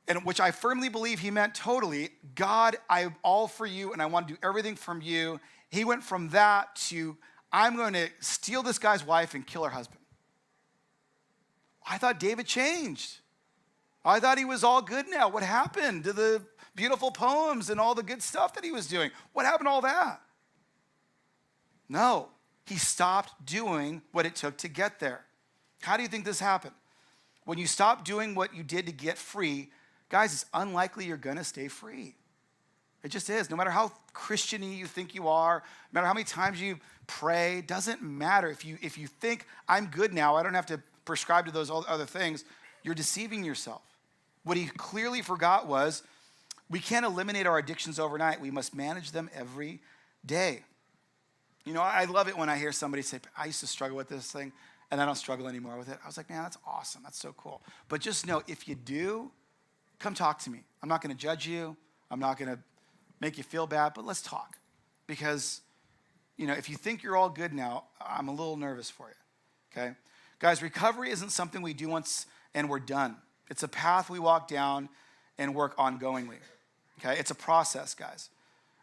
and which I firmly believe he meant totally, God, I'm all for you and I want to do everything from you. He went from that to, I'm going to steal this guy's wife and kill her husband. I thought David changed. I thought he was all good now. What happened to the beautiful poems and all the good stuff that he was doing? What happened to all that? No, he stopped doing what it took to get there. How do you think this happened? When you stop doing what you did to get free, guys, it's unlikely you're gonna stay free. It just is. No matter how Christian-y you think you are, no matter how many times you pray, doesn't matter. If you think I'm good now, I don't have to prescribe to those other things, you're deceiving yourself. What he clearly forgot was we can't eliminate our addictions overnight. We must manage them every day. You know, I love it when I hear somebody say, I used to struggle with this thing, and I don't struggle anymore with it. I was like, man, that's awesome. That's so cool. But just know, if you do, come talk to me. I'm not going to judge you. I'm not going to make you feel bad, but let's talk. Because, you know, if you think you're all good now, I'm a little nervous for you, okay? Guys, recovery isn't something we do once and we're done. It's a path we walk down and work ongoingly, okay? It's a process, guys.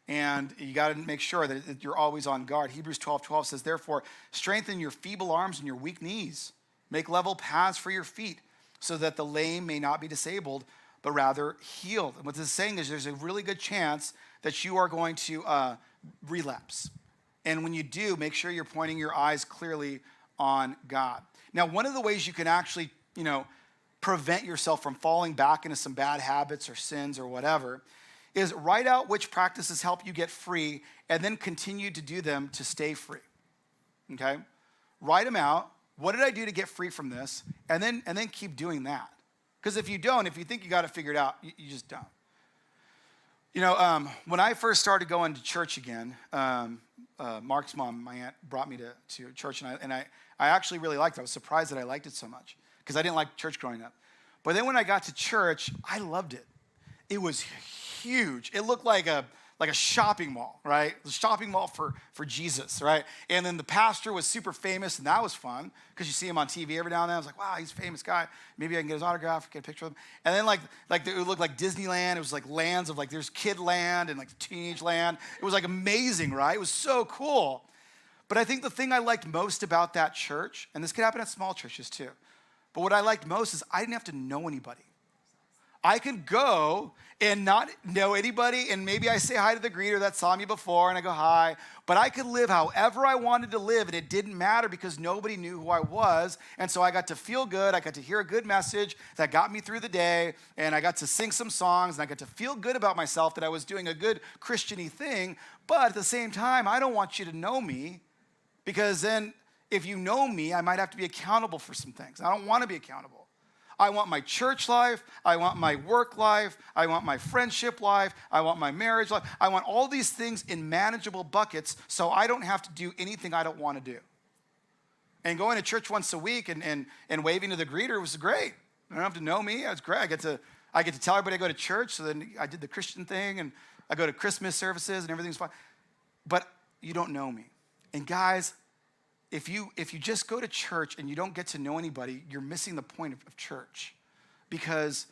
And you got to make sure that you're always on guard. Hebrews 12:12 says, therefore, strengthen your feeble arms and your weak knees. Make level paths for your feet so that the lame may not be disabled, but rather healed. And what this is saying is there's a really good chance that you are going to relapse. And when you do, make sure you're pointing your eyes clearly on God. Now, one of the ways you can actually, you know, prevent yourself from falling back into some bad habits or sins or whatever is write out which practices help you get free and then continue to do them to stay free, okay? Write them out. What did I do to get free from this? And then keep doing that. Because if you don't, if you think you got it figured out, you just don't. You know, when I first started going to church again, Mark's mom, my aunt, brought me to church, and I actually really liked it. I was surprised that I liked it so much because I didn't like church growing up. But then when I got to church, I loved it. It was huge. It looked like a shopping mall, right? The shopping mall for Jesus, right? And then the pastor was super famous, and that was fun because you see him on TV every now and then. I was like, wow, he's a famous guy. Maybe I can get his autograph, get a picture of him. And then like it looked like Disneyland. It was like lands of like there's kid land and like teenage land. It was like amazing, right? It was so cool. But I think the thing I liked most about that church, and this could happen at small churches too, but what I liked most is I didn't have to know anybody. I could go and not know anybody, and maybe I say hi to the greeter that saw me before, and I go hi, but I could live however I wanted to live, and it didn't matter because nobody knew who I was, and so I got to feel good. I got to hear a good message that got me through the day, and I got to sing some songs, and I got to feel good about myself that I was doing a good Christian-y thing, but at the same time, I don't want you to know me because then if you know me, I might have to be accountable for some things. I don't want to be accountable. I want my church life, I want my work life, I want my friendship life, I want my marriage life. I want all these things in manageable buckets so I don't have to do anything I don't want to do. And going to church once a week and waving to the greeter was great. You don't have to know me, it's great. I get to tell everybody I go to church, so then I did the Christian thing, and I go to Christmas services, and everything's fine. But you don't know me. And guys, if you just go to church and you don't get to know anybody, you're missing the point of church. Because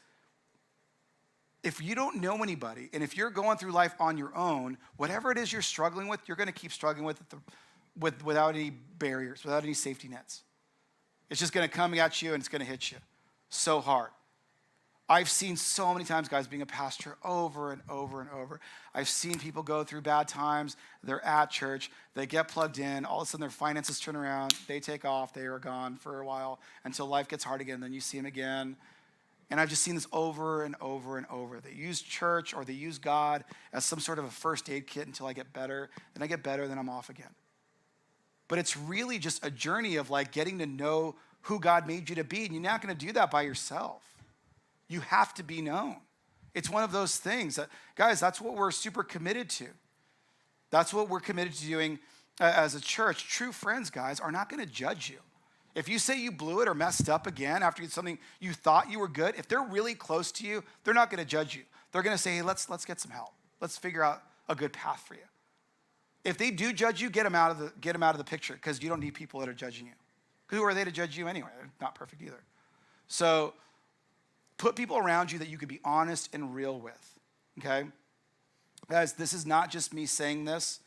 if you don't know anybody, and if you're going through life on your own, whatever it is you're struggling with, you're going to keep struggling with it without any barriers, without any safety nets. It's just going to come at you and it's going to hit you so hard. I've seen so many times, guys, being a pastor over and over and over. I've seen people go through bad times. They're at church. They get plugged in. All of a sudden, their finances turn around. They take off. They are gone for a while until life gets hard again. Then you see them again. And I've just seen this over and over and over. They use church or they use God as some sort of a first aid kit until I get better. Then I get better, then I'm off again. But it's really just a journey of like getting to know who God made you to be. And you're not going to do that by yourself. You have to be known. It's one of those things that, guys, that's what we're super committed to. That's what we're committed to doing as a church. True friends, guys, are not going to judge you. If you say you blew it or messed up again after something you thought you were good, if they're really close to you, they're not going to judge you. They're going to say, hey, let's get some help. Let's figure out a good path for you. If they do judge you, get them out of the picture, because you don't need people that are judging you. Who are they to judge you anyway? They're not perfect either. So put people around you that you could be honest and real with, okay? Guys, this is not just me saying this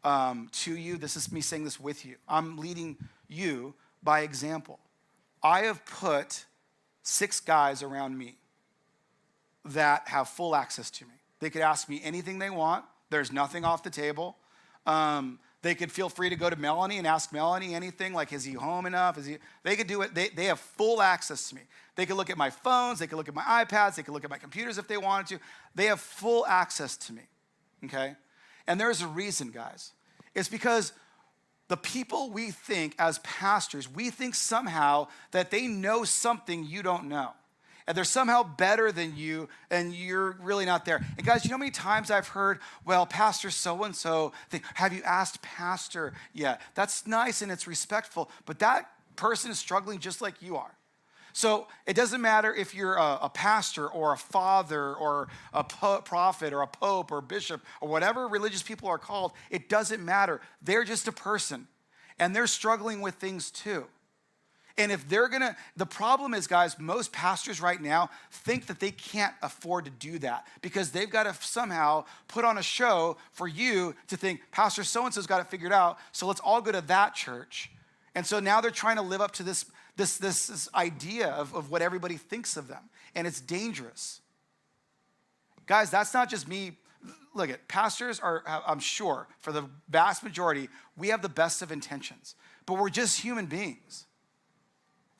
to you. This is me saying this with you. I'm leading you by example. I have put 6 guys around me that have full access to me. They could ask me anything they want. There's nothing off the table. They could feel free to go to Melanie and ask Melanie anything, like, is he home enough? They could do it. They have full access to me. They could look at my phones. They could look at my iPads. They could look at my computers if they wanted to. They have full access to me, okay? And there's a reason, guys. It's because the people we think as pastors, we think somehow that they know something you don't know. And they're somehow better than you, and you're really not there. And guys, you know how many times I've heard, well, Pastor so-and-so, have you asked Pastor yet? That's nice and it's respectful, but that person is struggling just like you are. So it doesn't matter if you're a pastor or a father or a prophet or a pope or bishop or whatever religious people are called. It doesn't matter. They're just a person, and they're struggling with things too. And if they're gonna, the problem is, guys, most pastors right now think that they can't afford to do that because they've got to somehow put on a show for you to think, Pastor so-and-so's got it figured out, so let's all go to that church. And so now they're trying to live up to this idea of what everybody thinks of them. And it's dangerous. Guys, that's not just me. Look, pastors are, I'm sure, for the vast majority, we have the best of intentions. But we're just human beings.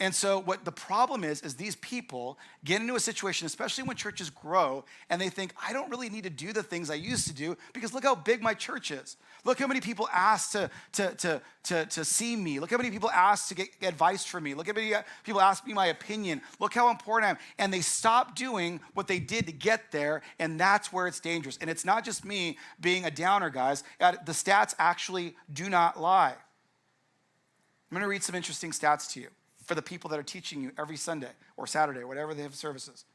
And so what the problem is these people get into a situation, especially when churches grow, and they think, I don't really need to do the things I used to do because look how big my church is. Look how many people ask to see me. Look how many people ask to get advice from me. Look how many people ask me my opinion. Look how important I am. And they stop doing what they did to get there, and that's where it's dangerous. And it's not just me being a downer, guys. The stats actually do not lie. I'm going to read some interesting stats to you for the people that are teaching you every Sunday or Saturday, whatever they have services.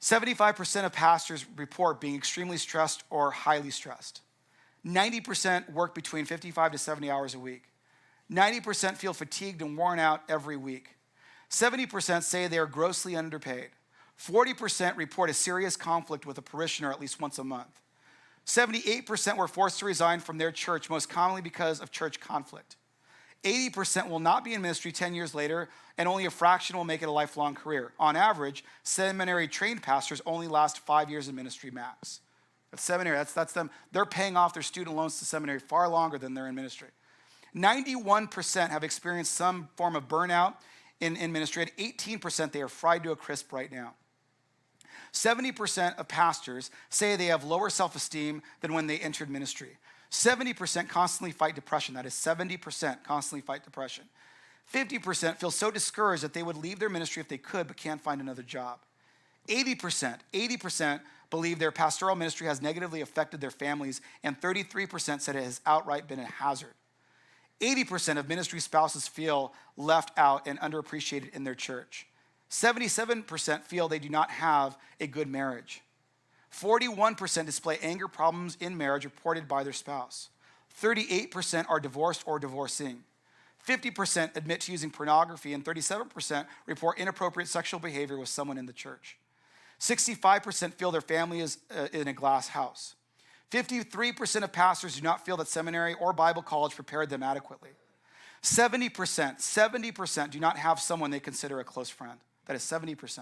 75% of pastors report being extremely stressed or highly stressed. 90% work between 55 to 70 hours a week. 90% feel fatigued and worn out every week. 70% say they are grossly underpaid. 40% report a serious conflict with a parishioner at least once a month. 78% were forced to resign from their church, most commonly because of church conflict. 80% will not be in ministry 10 years later, and only a fraction will make it a lifelong career. On average, seminary-trained pastors only last 5 years in ministry max. That's seminary, that's them. They're paying off their student loans to seminary far longer than they're in ministry. 91% have experienced some form of burnout in ministry, and 18% they are fried to a crisp right now. 70% of pastors say they have lower self-esteem than when they entered ministry. 70% constantly fight depression. That is 70% constantly fight depression. 50% feel so discouraged that they would leave their ministry if they could but can't find another job. 80% believe their pastoral ministry has negatively affected their families, and 33% said it has outright been a hazard. 80% of ministry spouses feel left out and underappreciated in their church. 77% feel they do not have a good marriage. 41% display anger problems in marriage reported by their spouse. 38% are divorced or divorcing. 50% admit to using pornography, and 37% report inappropriate sexual behavior with someone in the church. 65% feel their family is in a glass house. 53% of pastors do not feel that seminary or Bible college prepared them adequately. 70% do not have someone they consider a close friend. That is 70%.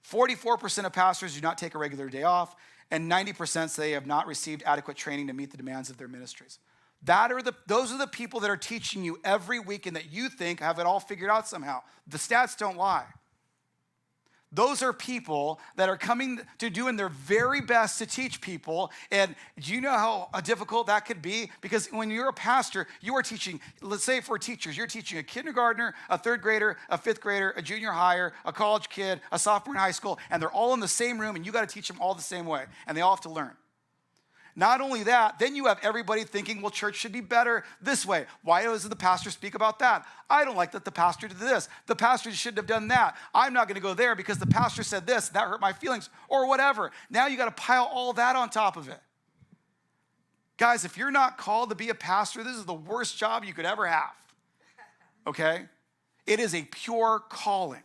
44% of pastors do not take a regular day off, and 90% say they have not received adequate training to meet the demands of their ministries. Those are the people that are teaching you every week and that you think have it all figured out somehow. The stats don't lie. Those are people that are coming to doing their very best to teach people. And do you know how difficult that could be? Because when you're a pastor, you are teaching, let's say for teachers, you're teaching a kindergartner, a third grader, a fifth grader, a junior higher, a college kid, a sophomore in high school, and they're all in the same room, and you got to teach them all the same way, and they all have to learn. Not only that, then you have everybody thinking, well, church should be better this way. Why does the pastor speak about that? I don't like that the pastor did this. The pastor shouldn't have done that. I'm not going to go there because the pastor said this, and that hurt my feelings, or whatever. Now you got to pile all that on top of it. Guys, if you're not called to be a pastor, this is the worst job you could ever have, okay? It is a pure calling.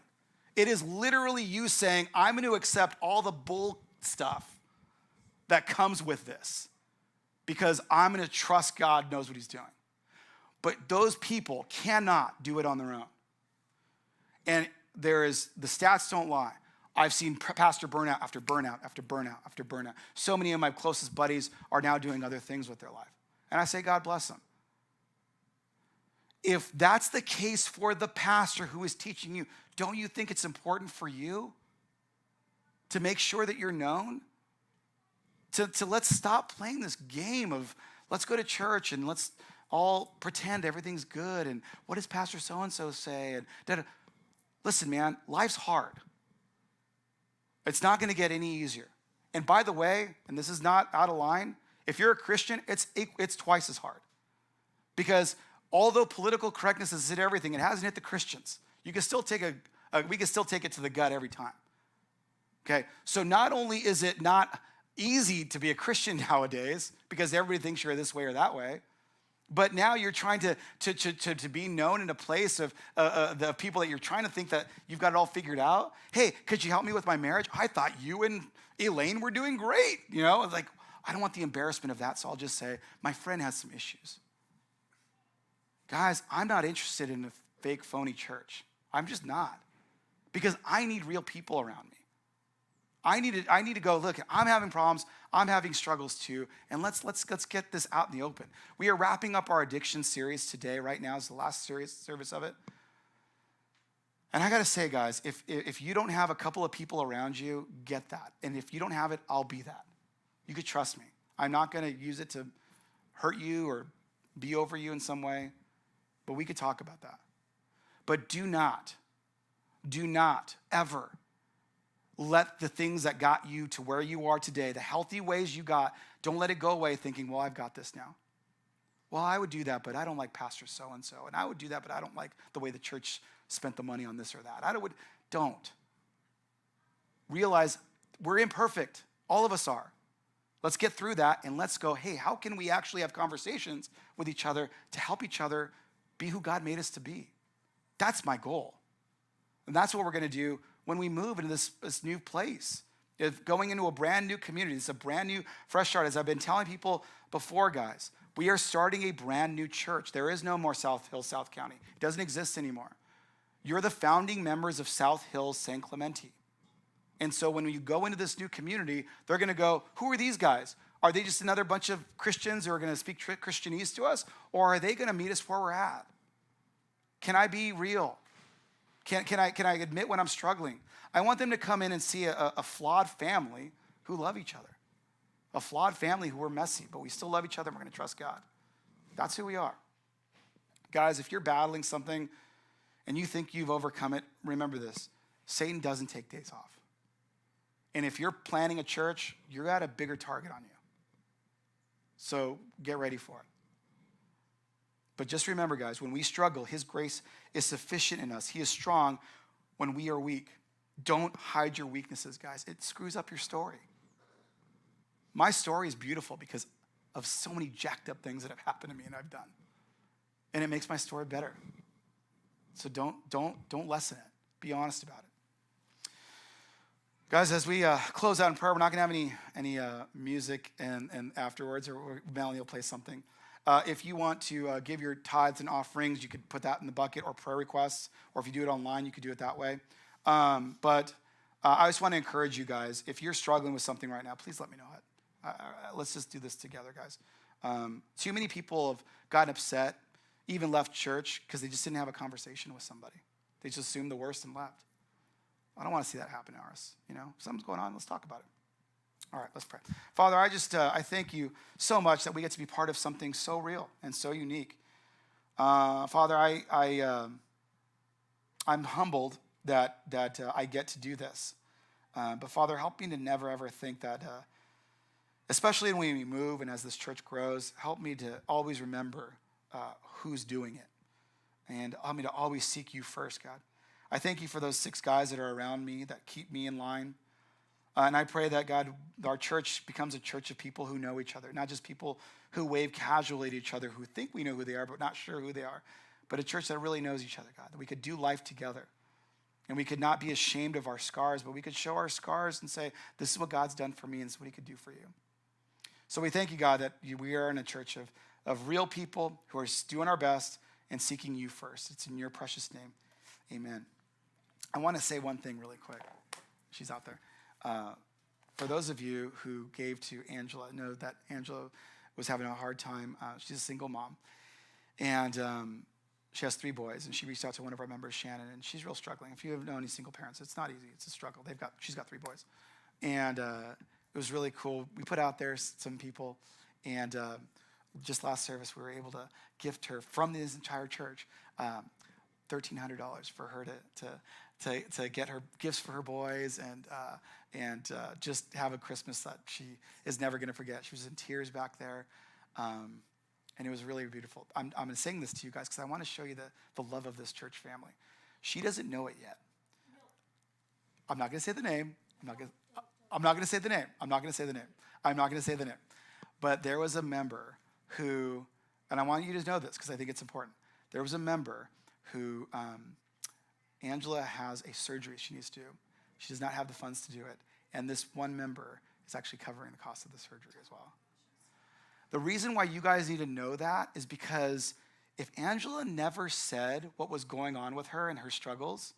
It is literally you saying, I'm going to accept all the bull stuff that comes with this because I'm going to trust God knows what he's doing. But those people cannot do it on their own. And the stats don't lie. I've seen pastor burnout after burnout after burnout after burnout. So many of my closest buddies are now doing other things with their life. And I say, God bless them. If that's the case for the pastor who is teaching you, don't you think it's important for you to make sure that you're known? To let's stop playing this game of let's go to church and let's all pretend everything's good and what does Pastor so-and-so say? And listen, man, life's hard. It's not gonna get any easier. And by the way, and this is not out of line, if you're a Christian, it's twice as hard. Because although political correctness has hit everything, it hasn't hit the Christians. You can still take we can still take it to the gut every time. Okay, so not only is it not easy to be a Christian nowadays because everybody thinks you're this way or that way, but now you're trying to be known in a place of the people that you're trying to think that you've got it all figured out. Hey, could you help me with my marriage? I thought you and Elaine were doing great. You know, it's like, I don't want the embarrassment of that, so I'll just say, my friend has some issues. Guys, I'm not interested in a fake, phony church. I'm just not. Because I need real people around me. I need to go, look, I'm having problems, I'm having struggles too, and let's get this out in the open. We are wrapping up our addiction series today, right now is the last service of it. And I gotta say, guys, if you don't have a couple of people around you, get that. And if you don't have it, I'll be that. You could trust me. I'm not gonna use it to hurt you or be over you in some way, but we could talk about that. But do not ever let the things that got you to where you are today, the healthy ways you got, don't let it go away thinking, well, I've got this now. Well, I would do that, but I don't like Pastor so-and-so. And I would do that, but I don't like the way the church spent the money on this or that. Don't. Realize we're imperfect. All of us are. Let's get through that and let's go, hey, how can we actually have conversations with each other to help each other be who God made us to be? That's my goal. And that's what we're going to do when we move into this new place. If going into a brand new community, it's a brand new fresh start. As I've been telling people before, guys, we are starting a brand new church. There is no more South Hills, South County. It doesn't exist anymore. You're the founding members of South Hills, San Clemente. And so when you go into this new community, they're going to go, who are these guys? Are they just another bunch of Christians who are going to speak Christianese to us? Or are they going to meet us where we're at? Can I be real? Can I admit when I'm struggling? I want them to come in and see a flawed family who love each other. A flawed family who are messy, but we still love each other and we're going to trust God. That's who we are. Guys, if you're battling something and you think you've overcome it, remember this. Satan doesn't take days off. And if you're planning a church, you're at a bigger target on you. So get ready for it. But just remember, guys, when we struggle, his grace is sufficient in us. He is strong when we are weak. Don't hide your weaknesses, guys. It screws up your story. My story is beautiful because of so many jacked up things that have happened to me and I've done. And it makes my story better. So don't lessen it. Be honest about it. Guys, as we close out in prayer, we're not going to have any music and afterwards, or Melanie will play something. If you want to give your tithes and offerings, you could put that in the bucket, or prayer requests, or if you do it online, you could do it that way. But I just want to encourage you guys, if you're struggling with something right now, please let me know it. Let's just do this together, guys. Too many people have gotten upset, even left church, because they just didn't have a conversation with somebody. They just assumed the worst and left. I don't want to see that happen to ours. You know, something's going on. Let's talk about it. All right, let's pray. Father, I thank you so much that we get to be part of something so real and so unique. Father, I'm humbled that I get to do this. But Father, help me to never ever think that, especially when we move and as this church grows, help me to always remember who's doing it. And help me to always seek you first, God. I thank you for those 6 guys that are around me that keep me in line. And I pray that, God, our church becomes a church of people who know each other, not just people who wave casually to each other, who think we know who they are, but not sure who they are, but a church that really knows each other, God, that we could do life together. And we could not be ashamed of our scars, but we could show our scars and say, this is what God's done for me, and this is what he could do for you. So we thank you, God, that we are in a church of real people who are doing our best and seeking you first. It's in your precious name. Amen. I want to say one thing really quick. She's out there. For those of you who gave to Angela, know that Angela was having a hard time. She's a single mom. And she has 3 boys, and she reached out to one of our members, Shannon, and she's real struggling. If you have known any single parents, it's not easy. It's a struggle. She's got 3 boys. And it was really cool. We put out there some people, and just last service, we were able to gift her from this entire church $1,300 for her to get her gifts for her boys and just have a Christmas that she is never going to forget. She was in tears back there, and it was really beautiful. I'm going to sing this to you guys because I want to show you the love of this church family. She doesn't know it yet. I'm not going to say the name. I'm not going to say the name. But there was a member who, and I want you to know this because I think it's important. There was a member who Angela has a surgery she needs to do. She does not have the funds to do it. And this one member is actually covering the cost of the surgery as well. The reason why you guys need to know that is because if Angela never said what was going on with her and her struggles,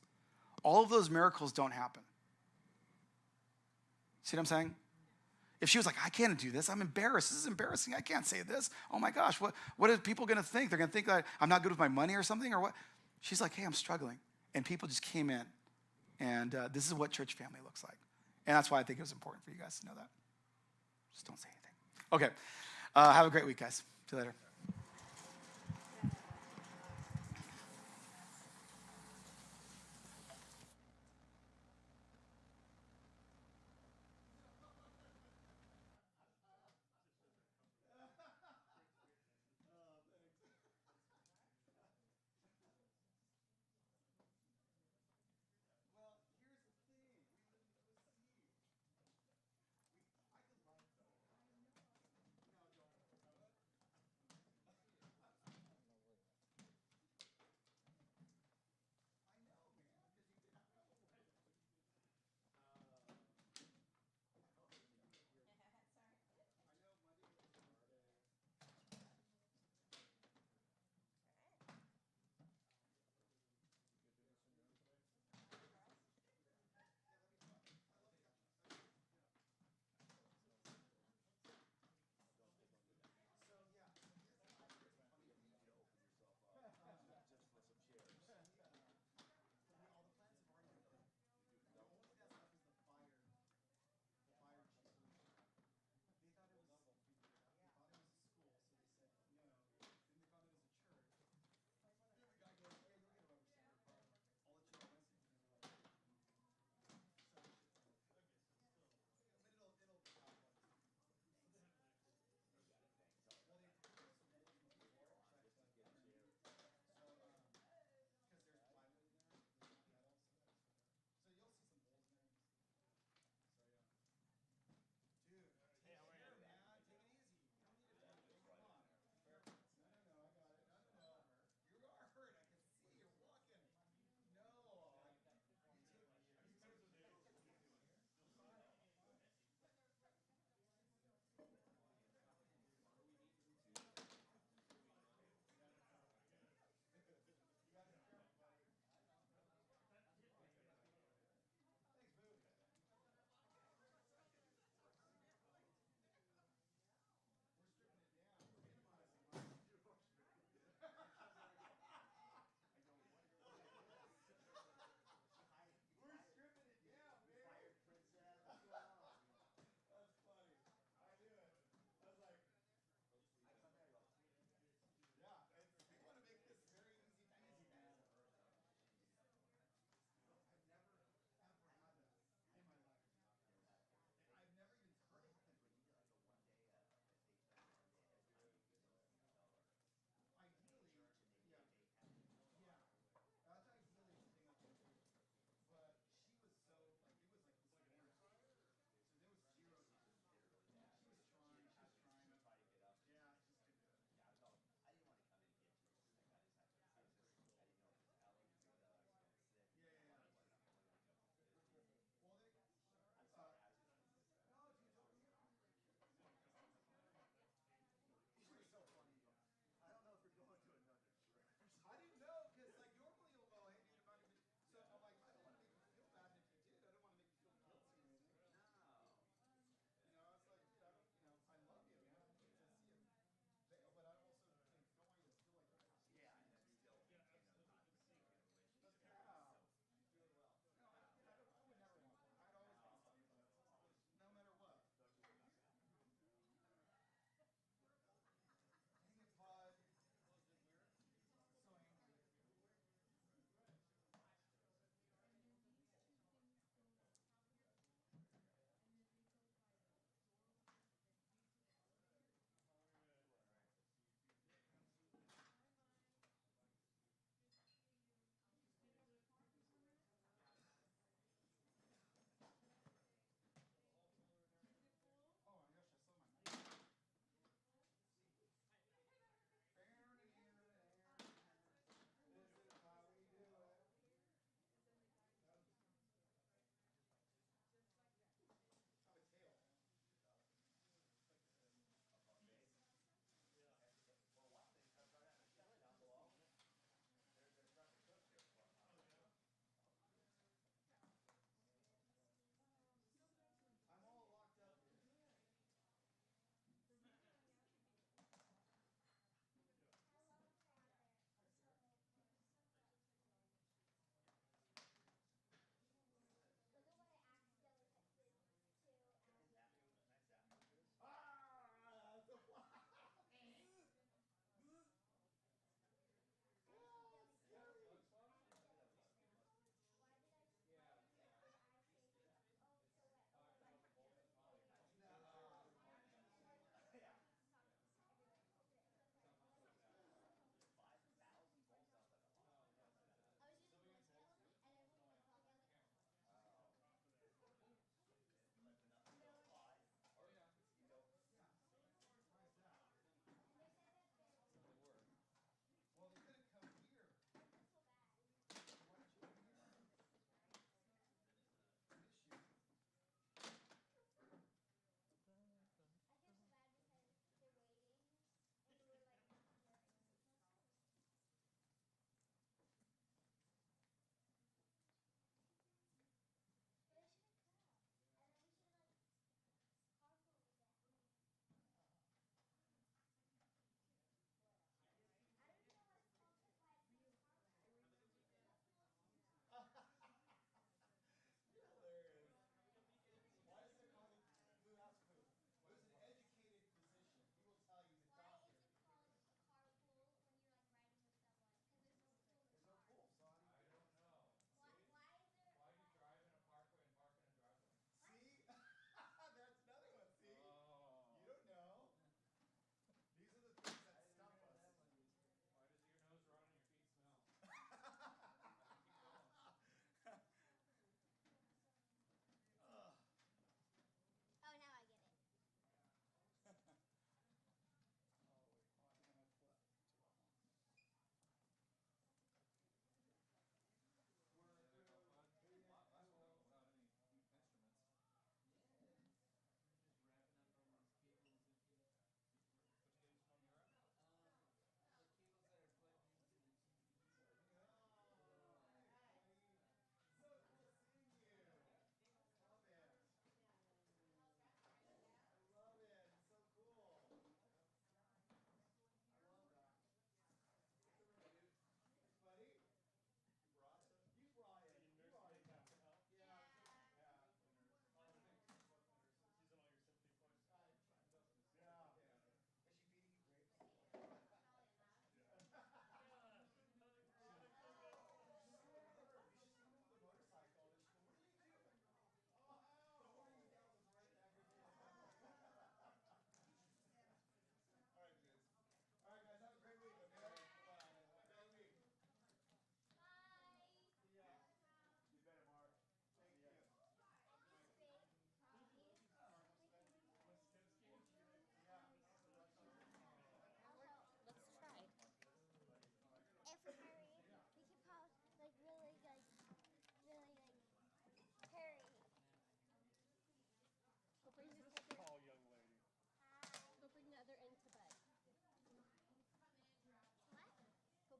all of those miracles don't happen. See what I'm saying? If she was like, I can't do this, I'm embarrassed. This is embarrassing. I can't say this. Oh my gosh, what are people going to think? They're going to think that I'm not good with my money or something or what? She's like, hey, I'm struggling. And people just came in. And this is what church family looks like. And that's why I think it was important for you guys to know that. Just don't say anything. Okay. Have a great week, guys. See you later.